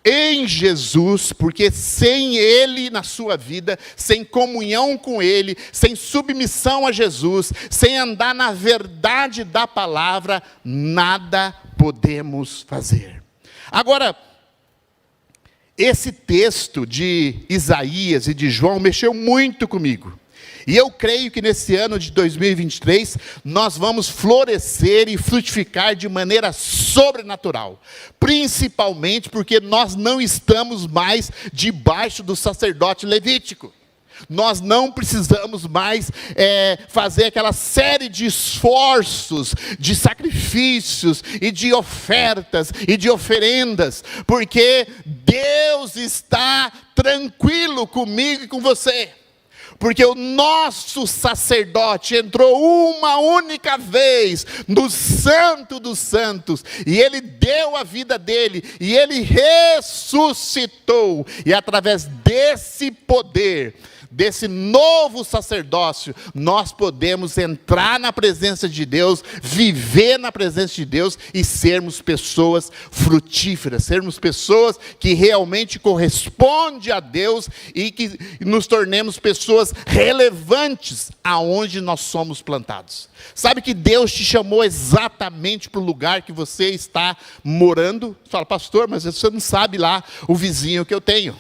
em Jesus, porque sem Ele na sua vida, sem comunhão com Ele, sem submissão a Jesus, sem andar na verdade da palavra, nada podemos fazer. Agora, esse texto de Isaías e de João mexeu muito comigo. E eu creio que nesse ano de 2023, nós vamos florescer e frutificar de maneira sobrenatural. Principalmente porque nós não estamos mais debaixo do sacerdote levítico. Nós não precisamos mais fazer aquela série de esforços, de sacrifícios e de ofertas e de oferendas, porque Deus está tranquilo comigo e com você. Porque o nosso sacerdote entrou uma única vez no Santo dos Santos, e ele deu a vida dele, e ele ressuscitou, e através desse poder, desse novo sacerdócio, nós podemos entrar na presença de Deus, viver na presença de Deus e sermos pessoas frutíferas, sermos pessoas que realmente correspondem a Deus e que nos tornemos pessoas relevantes aonde nós somos plantados. Sabe que Deus te chamou exatamente para o lugar que você está morando? Você fala, pastor, mas você não sabe lá o vizinho que eu tenho.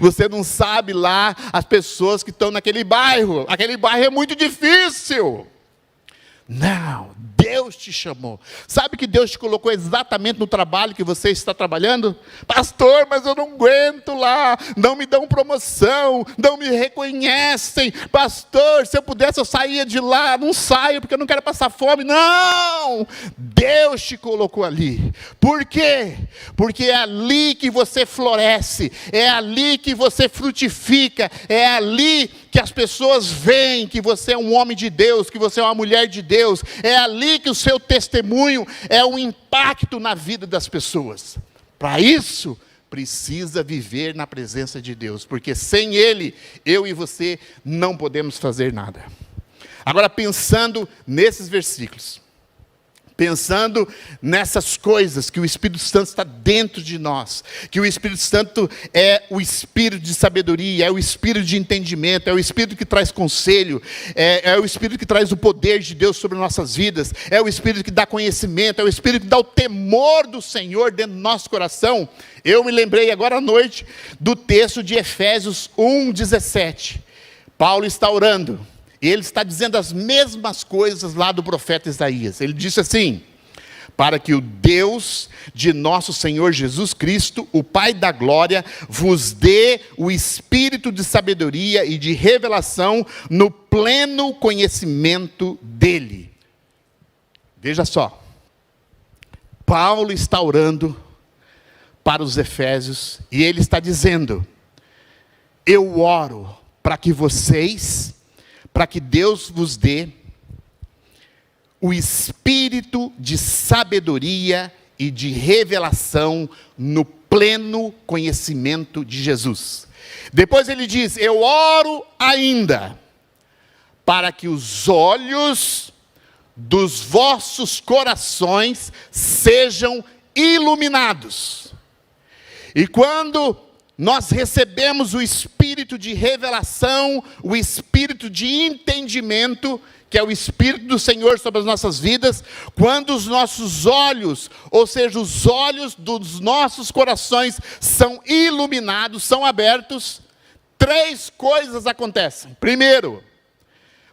Você não sabe lá as pessoas que estão naquele bairro. Aquele bairro é muito difícil. Não, Deus te chamou. Sabe que Deus te colocou exatamente no trabalho que você está trabalhando? Pastor, mas eu não aguento lá, não me dão promoção, não me reconhecem. Pastor, se eu pudesse eu saía de lá, não saio porque eu não quero passar fome. Não, Deus te colocou ali. Por quê? Porque é ali que você floresce, é ali que você frutifica, é ali que as pessoas veem que você é um homem de Deus, que você é uma mulher de Deus, é ali que o seu testemunho é um impacto na vida das pessoas. Para isso, precisa viver na presença de Deus, porque sem Ele, eu e você não podemos fazer nada. Agora, pensando nesses versículos, pensando nessas coisas, que o Espírito Santo está dentro de nós, que o Espírito Santo é o Espírito de sabedoria, é o Espírito de entendimento, é o Espírito que traz conselho, é o Espírito que traz o poder de Deus sobre nossas vidas, é o Espírito que dá conhecimento, é o Espírito que dá o temor do Senhor dentro do nosso coração. Eu me lembrei agora à noite do texto de Efésios 1:17. Paulo está orando. E ele está dizendo as mesmas coisas lá do profeta Isaías. Ele disse assim: para que o Deus de nosso Senhor Jesus Cristo, o Pai da glória, vos dê o espírito de sabedoria e de revelação no pleno conhecimento dele. Veja só, Paulo está orando para os efésios e ele está dizendo: eu oro para que Deus vos dê o espírito de sabedoria e de revelação no pleno conhecimento de Jesus. Depois ele diz: eu oro ainda para que os olhos dos vossos corações sejam iluminados. E quando nós recebemos o espírito de revelação, o espírito de entendimento, que é o Espírito do Senhor sobre as nossas vidas, quando os nossos olhos, ou seja, os olhos dos nossos corações são iluminados, são abertos, 3 coisas acontecem. Primeiro,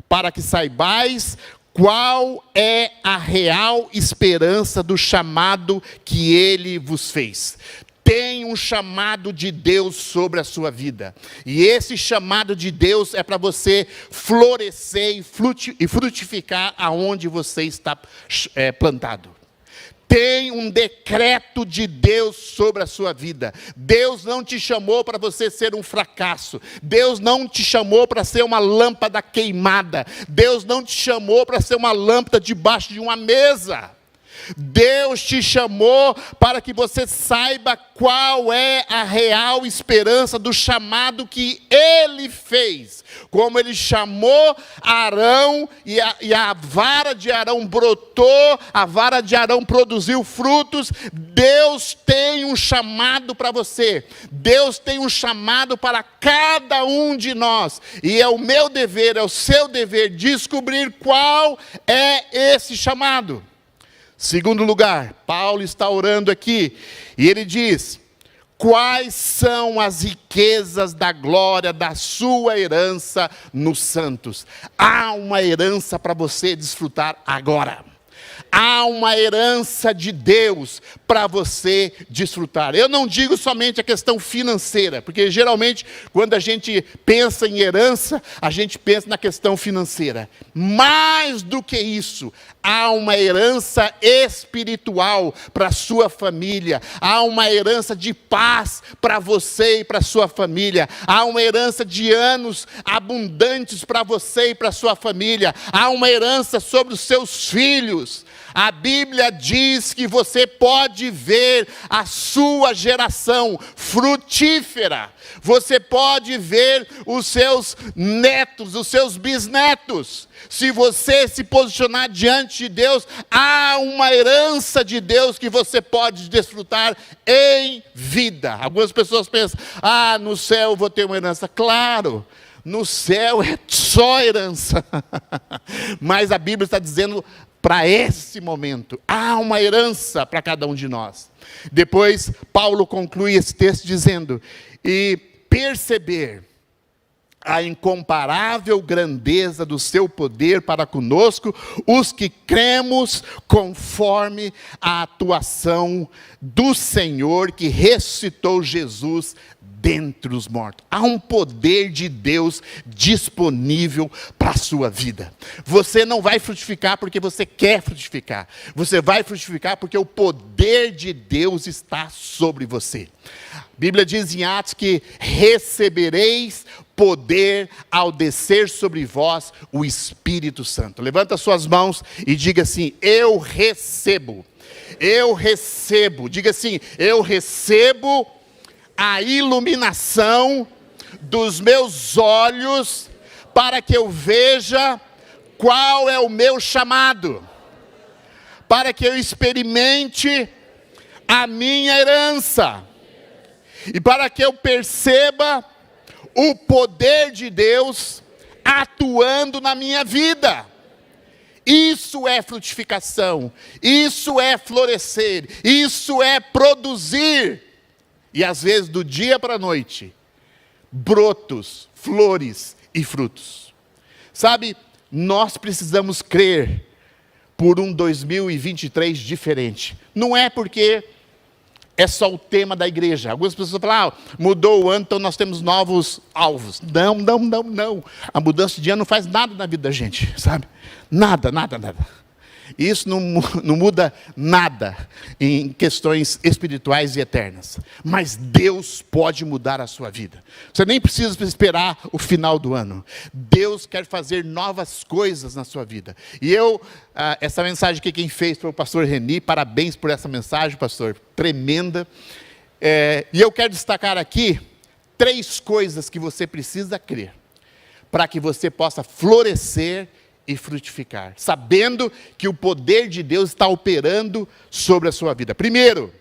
para que saibais qual é a real esperança do chamado que Ele vos fez. Tem um chamado de Deus sobre a sua vida. E esse chamado de Deus é para você florescer e frutificar aonde você está plantado. Tem um decreto de Deus sobre a sua vida. Deus não te chamou para você ser um fracasso. Deus não te chamou para ser uma lâmpada queimada. Deus não te chamou para ser uma lâmpada debaixo de uma mesa. Deus te chamou para que você saiba qual é a real esperança do chamado que Ele fez. Como Ele chamou Arão e a vara de Arão brotou, a vara de Arão produziu frutos. Deus tem um chamado para você. Deus tem um chamado para cada um de nós. E é o meu dever, é o seu dever descobrir qual é esse chamado. Segundo lugar, Paulo está orando aqui, e ele diz: quais são as riquezas da glória da sua herança nos santos? Há uma herança para você desfrutar agora. Há uma herança de Deus para você desfrutar. Eu não digo somente a questão financeira, porque geralmente quando a gente pensa em herança, a gente pensa na questão financeira. Mais do que isso, há uma herança espiritual para a sua família. Há uma herança de paz para você e para a sua família. Há uma herança de anos abundantes para você e para a sua família. Há uma herança sobre os seus filhos. A Bíblia diz que você pode ver a sua geração frutífera. Você pode ver os seus netos, os seus bisnetos. Se você se posicionar diante de Deus, há uma herança de Deus que você pode desfrutar em vida. Algumas pessoas pensam, no céu eu vou ter uma herança. Claro, no céu é só herança. Mas a Bíblia está dizendo, para esse momento, há uma herança para cada um de nós. Depois, Paulo conclui esse texto dizendo, e perceber a incomparável grandeza do seu poder para conosco, os que cremos conforme a atuação do Senhor que ressuscitou Jesus dentre os mortos. Há um poder de Deus disponível para a sua vida. Você não vai frutificar porque você quer frutificar. Você vai frutificar porque o poder de Deus está sobre você. A Bíblia diz em Atos que recebereis poder ao descer sobre vós o Espírito Santo. Levanta suas mãos e diga assim, eu recebo. Eu recebo. Diga assim, eu recebo a iluminação dos meus olhos para que eu veja qual é o meu chamado, para que eu experimente a minha herança e para que eu perceba o poder de Deus atuando na minha vida. Isso é frutificação, isso é florescer, isso é produzir. E às vezes do dia para a noite, brotos, flores e frutos. Sabe, nós precisamos crer por um 2023 diferente. Não é porque é só o tema da igreja. Algumas pessoas falam, mudou o ano, então nós temos novos alvos. Não. A mudança de ano não faz nada na vida da gente, sabe? Nada. Isso não muda nada em questões espirituais e eternas. Mas Deus pode mudar a sua vida. Você nem precisa esperar o final do ano. Deus quer fazer novas coisas na sua vida. E essa mensagem que quem fez foi o pastor Reni. Parabéns por essa mensagem, pastor. Tremenda. E eu quero destacar aqui 3 coisas que você precisa crer para que você possa florescer e frutificar, sabendo que o poder de Deus está operando sobre a sua vida. Primeiro,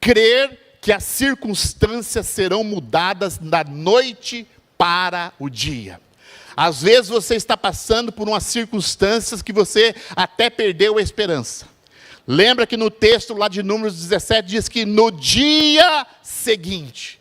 crer que as circunstâncias serão mudadas da noite para o dia. Às vezes você está passando por umas circunstâncias que você até perdeu a esperança. Lembra que no texto lá de Números 17 diz que no dia seguinte,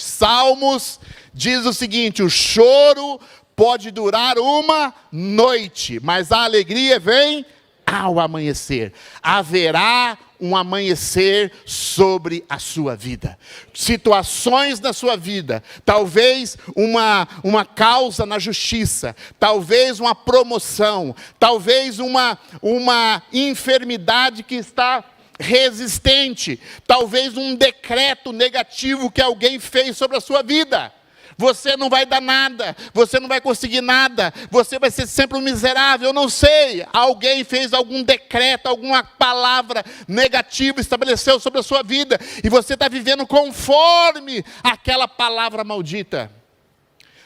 Salmos diz o seguinte, o choro pode durar uma noite, mas a alegria vem ao amanhecer. Haverá um amanhecer sobre a sua vida. Situações da sua vida, talvez uma causa na justiça, talvez uma promoção, talvez uma enfermidade que está resistente, talvez um decreto negativo que alguém fez sobre a sua vida. Você não vai dar nada, você não vai conseguir nada, você vai ser sempre um miserável, eu não sei. Alguém fez algum decreto, alguma palavra negativa estabeleceu sobre a sua vida, e você está vivendo conforme aquela palavra maldita.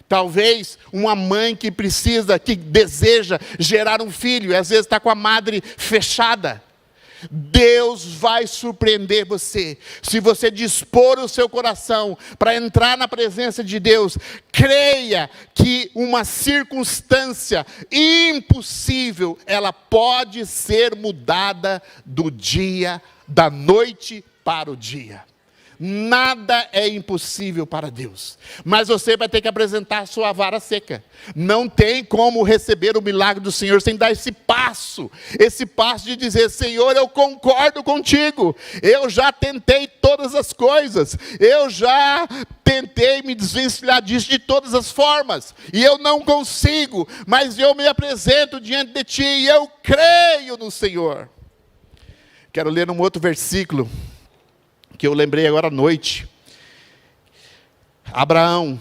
Talvez uma mãe que deseja gerar um filho, e às vezes está com a madre fechada. Deus vai surpreender você, se você dispor o seu coração para entrar na presença de Deus. Creia que uma circunstância impossível, ela pode ser mudada da noite para o dia. Nada é impossível para Deus. Mas você vai ter que apresentar a sua vara seca. Não tem como receber o milagre do Senhor sem dar esse passo de dizer: Senhor, eu concordo contigo. Eu já tentei todas as coisas. Eu já tentei me desvencilhar disso de todas as formas. E eu não consigo. Mas eu me apresento diante de ti e eu creio no Senhor. Quero ler um outro versículo que eu lembrei agora à noite. Abraão,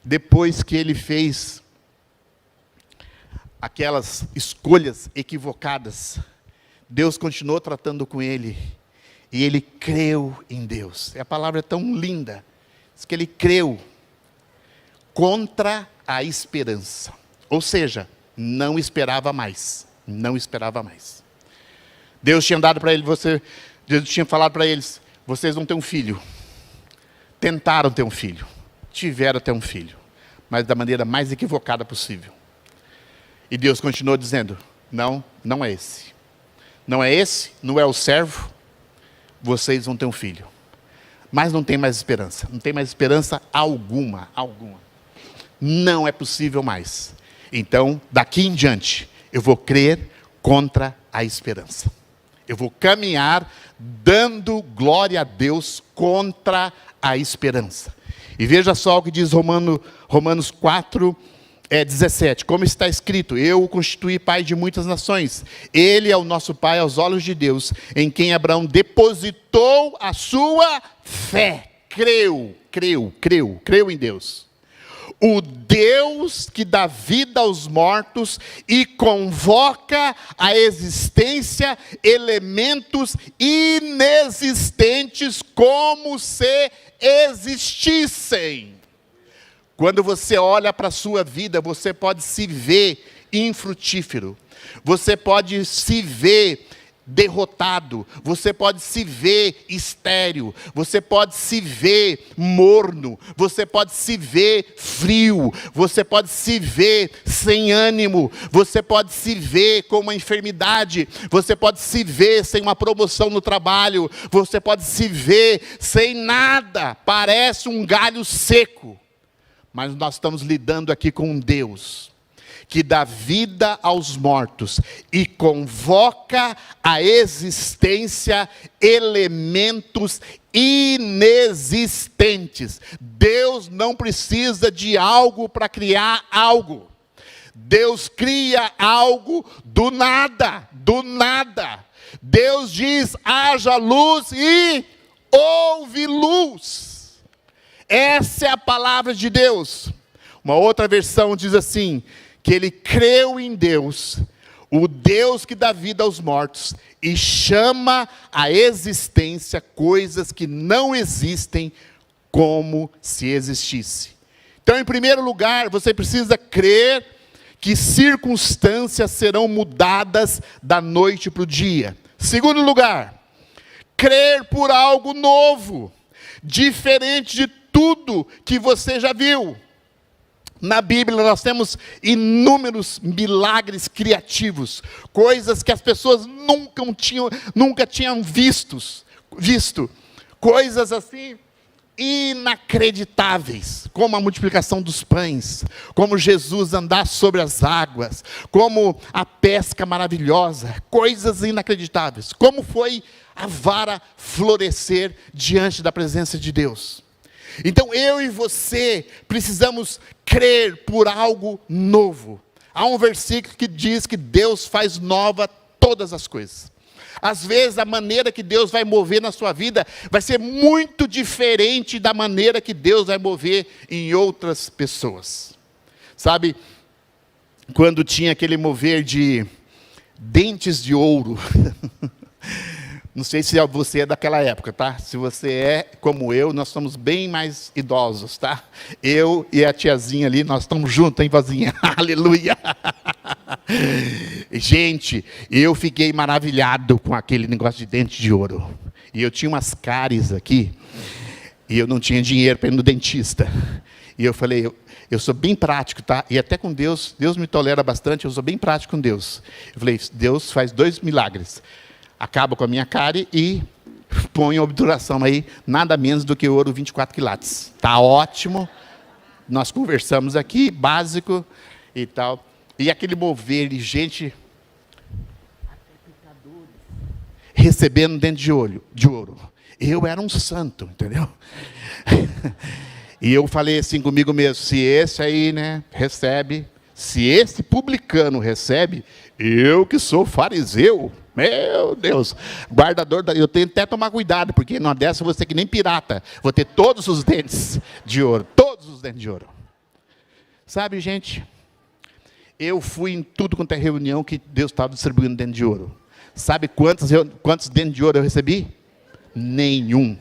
depois que ele fez aquelas escolhas equivocadas, Deus continuou tratando com ele, e ele creu em Deus. A palavra é tão linda, diz que ele creu contra a esperança, ou seja, não esperava mais, Deus tinha dado para ele, Deus tinha falado para eles: vocês vão ter um filho. Tentaram ter um filho, tiveram até um filho, mas da maneira mais equivocada possível. E Deus continuou dizendo: não, não é esse. Não é esse, não é o servo. Vocês vão ter um filho. Mas não tem mais esperança. Não tem mais esperança alguma. Não é possível mais. Então, daqui em diante, eu vou crer contra a esperança. Eu vou caminhar dando glória a Deus contra a esperança. E veja só o que diz Romanos 4, 17. Como está escrito: eu o constituí pai de muitas nações. Ele é o nosso pai aos olhos de Deus, em quem Abraão depositou a sua fé. Creu em Deus. O Deus que dá vida aos mortos e convoca à existência elementos inexistentes como se existissem. Quando você olha para a sua vida, você pode se ver infrutífero, você pode se ver derrotado, você pode se ver estéril, você pode se ver morno, você pode se ver frio, você pode se ver sem ânimo, você pode se ver com uma enfermidade, você pode se ver sem uma promoção no trabalho, você pode se ver sem nada, parece um galho seco. Mas nós estamos lidando aqui com um Deus que dá vida aos mortos e convoca à existência elementos inexistentes. Deus não precisa de algo para criar algo. Deus cria algo do nada. Deus diz: haja luz e houve luz. Essa é a palavra de Deus. Uma outra versão diz assim: que ele creu em Deus, o Deus que dá vida aos mortos, e chama à existência coisas que não existem como se existisse. Então, em primeiro lugar, você precisa crer que circunstâncias serão mudadas da noite para o dia. Segundo lugar, crer por algo novo, diferente de tudo que você já viu. Na Bíblia nós temos inúmeros milagres criativos, coisas que as pessoas nunca tinham visto, coisas assim inacreditáveis, como a multiplicação dos pães, como Jesus andar sobre as águas, como a pesca maravilhosa, coisas inacreditáveis, como foi a vara florescer diante da presença de Deus. Então eu e você precisamos crer por algo novo. Há um versículo que diz que Deus faz nova todas as coisas. Às vezes a maneira que Deus vai mover na sua vida vai ser muito diferente da maneira que Deus vai mover em outras pessoas. Sabe, quando tinha aquele mover de dentes de ouro... Não sei se você é daquela época, tá? Se você é como eu, nós somos bem mais idosos, tá? Eu e a tiazinha ali, nós estamos juntos, hein, vozinha? Aleluia! Gente, eu fiquei maravilhado com aquele negócio de dente de ouro. E eu tinha umas cáries aqui, e eu não tinha dinheiro para ir no dentista. E eu falei, eu sou bem prático, tá? E até com Deus, Deus me tolera bastante, eu sou bem prático com Deus. Eu falei, Deus faz 2 milagres. Acaba com a minha cárie e põe a obturação aí, nada menos do que ouro 24 quilates. Tá ótimo. Nós conversamos aqui, básico e tal. E aquele mover de gente recebendo dentro de ouro. Eu era um santo, entendeu? E eu falei assim comigo mesmo, se esse aí, né, recebe, se esse publicano recebe, eu que sou fariseu, meu Deus, guardador, eu tenho até que tomar cuidado, porque numa dessa eu vou ser que nem pirata, vou ter todos os dentes de ouro, todos os dentes de ouro. Sabe, gente, eu fui em tudo quanto é reunião que Deus estava distribuindo dente de ouro. Sabe quantos dentes de ouro eu recebi? Nenhum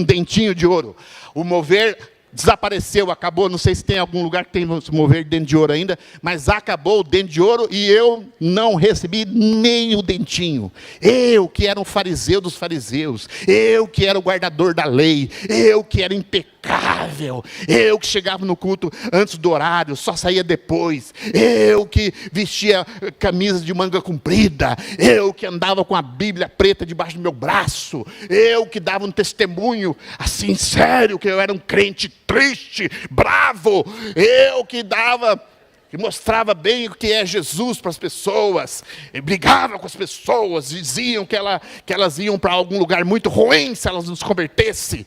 dentinho de ouro. O mover desapareceu, acabou. Não sei se tem algum lugar que tem mover de dente de ouro ainda, mas acabou o dente de ouro e eu não recebi nem o dentinho. Eu que era um fariseu dos fariseus, eu que era o guardador da lei, eu que era impecável, eu que chegava no culto antes do horário, só saía depois, eu que vestia camisa de manga comprida, eu que andava com a Bíblia preta debaixo do meu braço, eu que dava um testemunho assim sério que eu era um crente triste, bravo, eu que mostrava bem o que é Jesus para as pessoas, brigava com as pessoas, diziam que elas iam para algum lugar muito ruim se elas não se convertessem.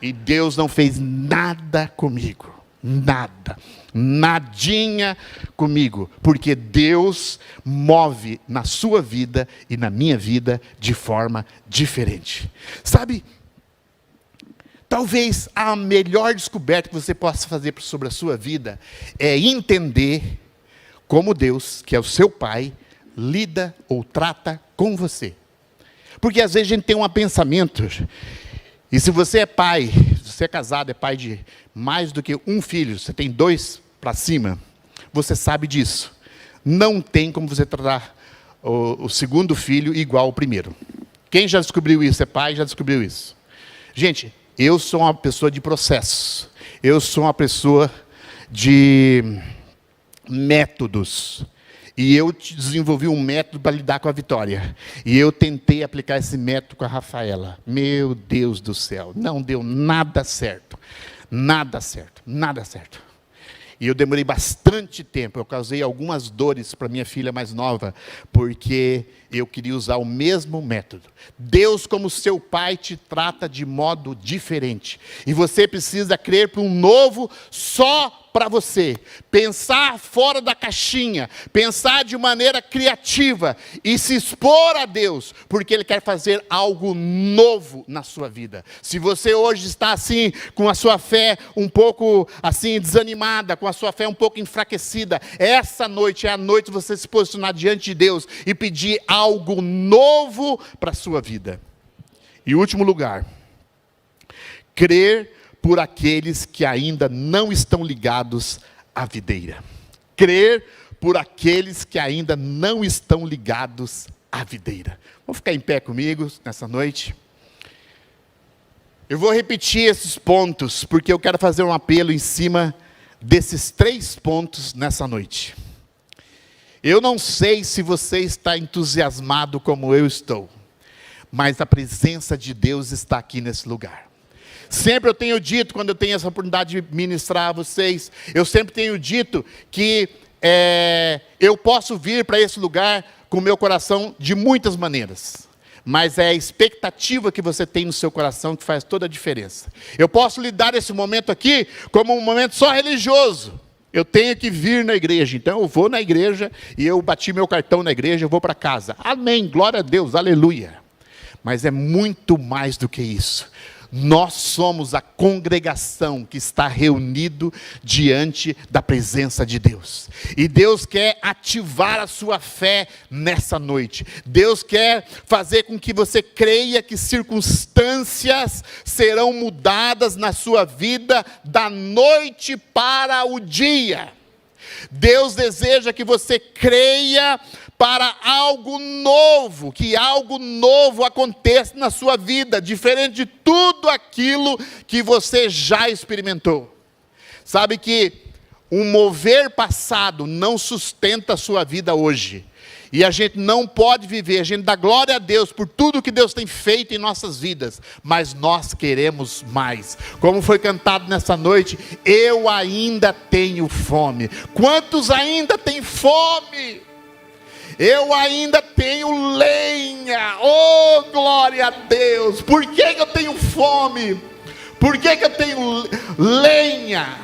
E Deus não fez nada comigo, nada, nadinha comigo, porque Deus move na sua vida e na minha vida de forma diferente. Sabe, talvez a melhor descoberta que você possa fazer sobre a sua vida é entender como Deus, que é o seu Pai, lida ou trata com você. Porque às vezes a gente tem um pensamento, e se você é pai, se você é casado, é pai de mais do que um filho, você tem 2 para cima, você sabe disso. Não tem como você tratar o segundo filho igual ao primeiro. Quem já descobriu isso, é pai, já descobriu isso. Gente, eu sou uma pessoa de processos. Eu sou uma pessoa de métodos. E eu desenvolvi um método para lidar com a Vitória. E eu tentei aplicar esse método com a Rafaela. Meu Deus do céu, não deu nada certo. Nada certo, nada certo. E eu demorei bastante tempo, eu causei algumas dores para minha filha mais nova, porque eu queria usar o mesmo método. Deus, como seu pai, te trata de modo diferente. E você precisa crer para um novo só para você. Pensar fora da caixinha, pensar de maneira criativa e se expor a Deus, porque Ele quer fazer algo novo na sua vida. Se você hoje está assim, com a sua fé um pouco assim desanimada, com a sua fé um pouco enfraquecida, essa noite é a noite de você se posicionar diante de Deus e pedir algo novo para a sua vida. E último lugar, crer por aqueles que ainda não estão ligados à videira. Crer por aqueles que ainda não estão ligados à videira. Vamos ficar em pé comigo nessa noite? Eu vou repetir esses pontos, porque eu quero fazer um apelo em cima desses 3 pontos nessa noite. Eu não sei se você está entusiasmado como eu estou, mas a presença de Deus está aqui nesse lugar. Sempre eu tenho dito, quando eu tenho essa oportunidade de ministrar a vocês, eu sempre tenho dito que eu posso vir para esse lugar com o meu coração de muitas maneiras. Mas é a expectativa que você tem no seu coração que faz toda a diferença. Eu posso lhe dar esse momento aqui como um momento só religioso. Eu tenho que vir na igreja, então eu vou na igreja e eu bati meu cartão na igreja, eu vou para casa. Amém, glória a Deus, aleluia. Mas é muito mais do que isso. Nós somos a congregação que está reunido diante da presença de Deus. E Deus quer ativar a sua fé nessa noite. Deus quer fazer com que você creia que circunstâncias serão mudadas na sua vida da noite para o dia. Deus deseja que você creia para algo novo, que algo novo aconteça na sua vida, diferente de tudo aquilo que você já experimentou. Sabe que um mover passado não sustenta a sua vida hoje. E a gente não pode viver, a gente dá glória a Deus por tudo que Deus tem feito em nossas vidas, mas nós queremos mais. Como foi cantado nessa noite, eu ainda tenho fome. Quantos ainda têm fome? Eu ainda tenho lenha. Oh, glória a Deus. Por que eu tenho fome? Por que eu tenho lenha?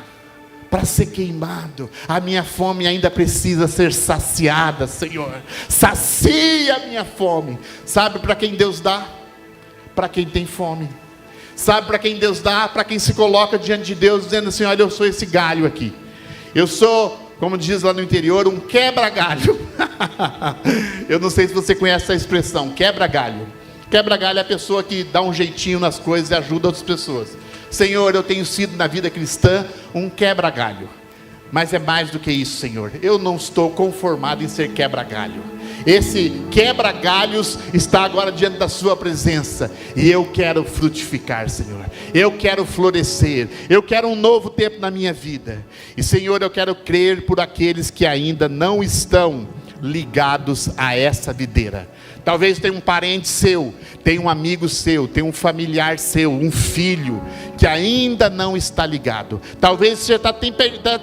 Para ser queimado. A minha fome ainda precisa ser saciada, Senhor. Sacia a minha fome. Sabe para quem Deus dá? Para quem tem fome. Sabe para quem Deus dá? Para quem se coloca diante de Deus dizendo assim: olha, eu sou esse galho aqui. Eu sou, como diz lá no interior, um quebra-galho. Eu não sei se você conhece essa expressão, quebra-galho. Quebra-galho é a pessoa que dá um jeitinho nas coisas e ajuda outras pessoas. Senhor, eu tenho sido na vida cristã um quebra-galho. Mas é mais do que isso, Senhor. Eu não estou conformado em ser quebra-galho. Esse quebra-galhos está agora diante da sua presença. E eu quero frutificar, Senhor. Eu quero florescer. Eu quero um novo tempo na minha vida. E, Senhor, eu quero crer por aqueles que ainda não estão ligados a essa videira. Talvez tenha um parente seu, tenha um amigo seu, tenha um familiar seu, um filho que ainda não está ligado. Talvez você está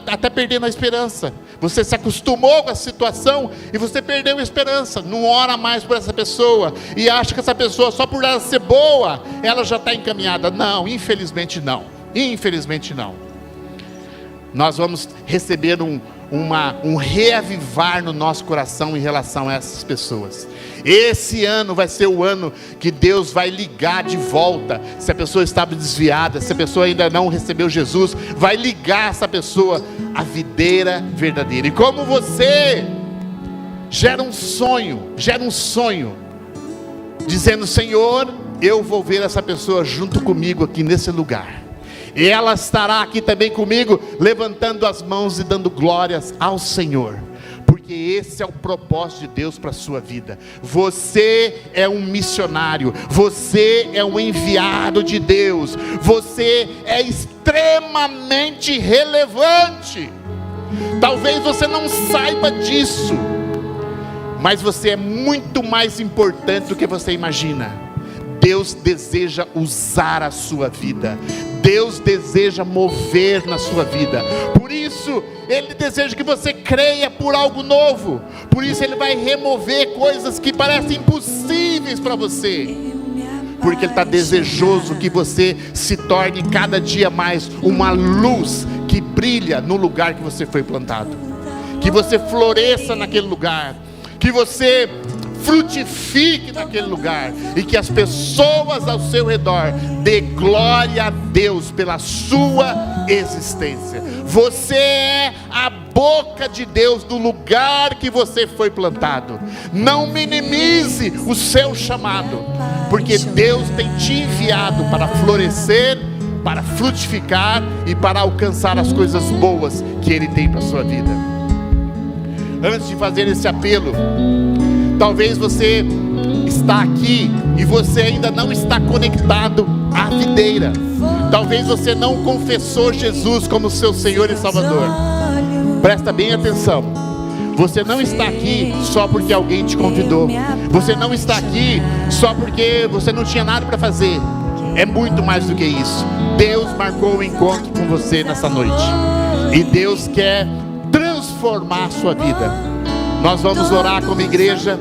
até perdendo a esperança. Você se acostumou com a situação e você perdeu a esperança. Não ora mais por essa pessoa e acha que essa pessoa, só por ela ser boa, ela já está encaminhada. Não, infelizmente não. Infelizmente não. Nós vamos receber um reavivar no nosso coração em relação a essas pessoas. Esse ano vai ser o ano que Deus vai ligar de volta. Se a pessoa estava desviada, se a pessoa ainda não recebeu Jesus, vai ligar essa pessoa à videira verdadeira. E como você gera um sonho, dizendo: Senhor, eu vou ver essa pessoa junto comigo aqui nesse lugar. E ela estará aqui também comigo, levantando as mãos e dando glórias ao Senhor. Porque esse é o propósito de Deus para a sua vida. Você é um missionário. Você é um enviado de Deus. Você é extremamente relevante. Talvez você não saiba disso, mas você é muito mais importante do que você imagina. Deus deseja usar a sua vida. Deus deseja mover na sua vida. Por isso, Ele deseja que você creia por algo novo. Por isso Ele vai remover coisas que parecem impossíveis para você. Porque Ele está desejoso que você se torne cada dia mais uma luz que brilha no lugar que você foi plantado. Que você floresça naquele lugar. Que você frutifique naquele lugar, e que as pessoas ao seu redor dê glória a Deus pela sua existência. Você é a boca de Deus do lugar que você foi plantado. Não minimize o seu chamado, porque Deus tem te enviado para florescer, para frutificar e para alcançar as coisas boas que Ele tem para a sua vida. Antes de fazer esse apelo, talvez você está aqui e você ainda não está conectado à videira. Talvez você não confessou Jesus como seu Senhor e Salvador. Presta bem atenção. Você não está aqui só porque alguém te convidou. Você não está aqui só porque você não tinha nada para fazer. É muito mais do que isso. Deus marcou o encontro com você nessa noite. E Deus quer transformar a sua vida. Nós vamos orar como igreja.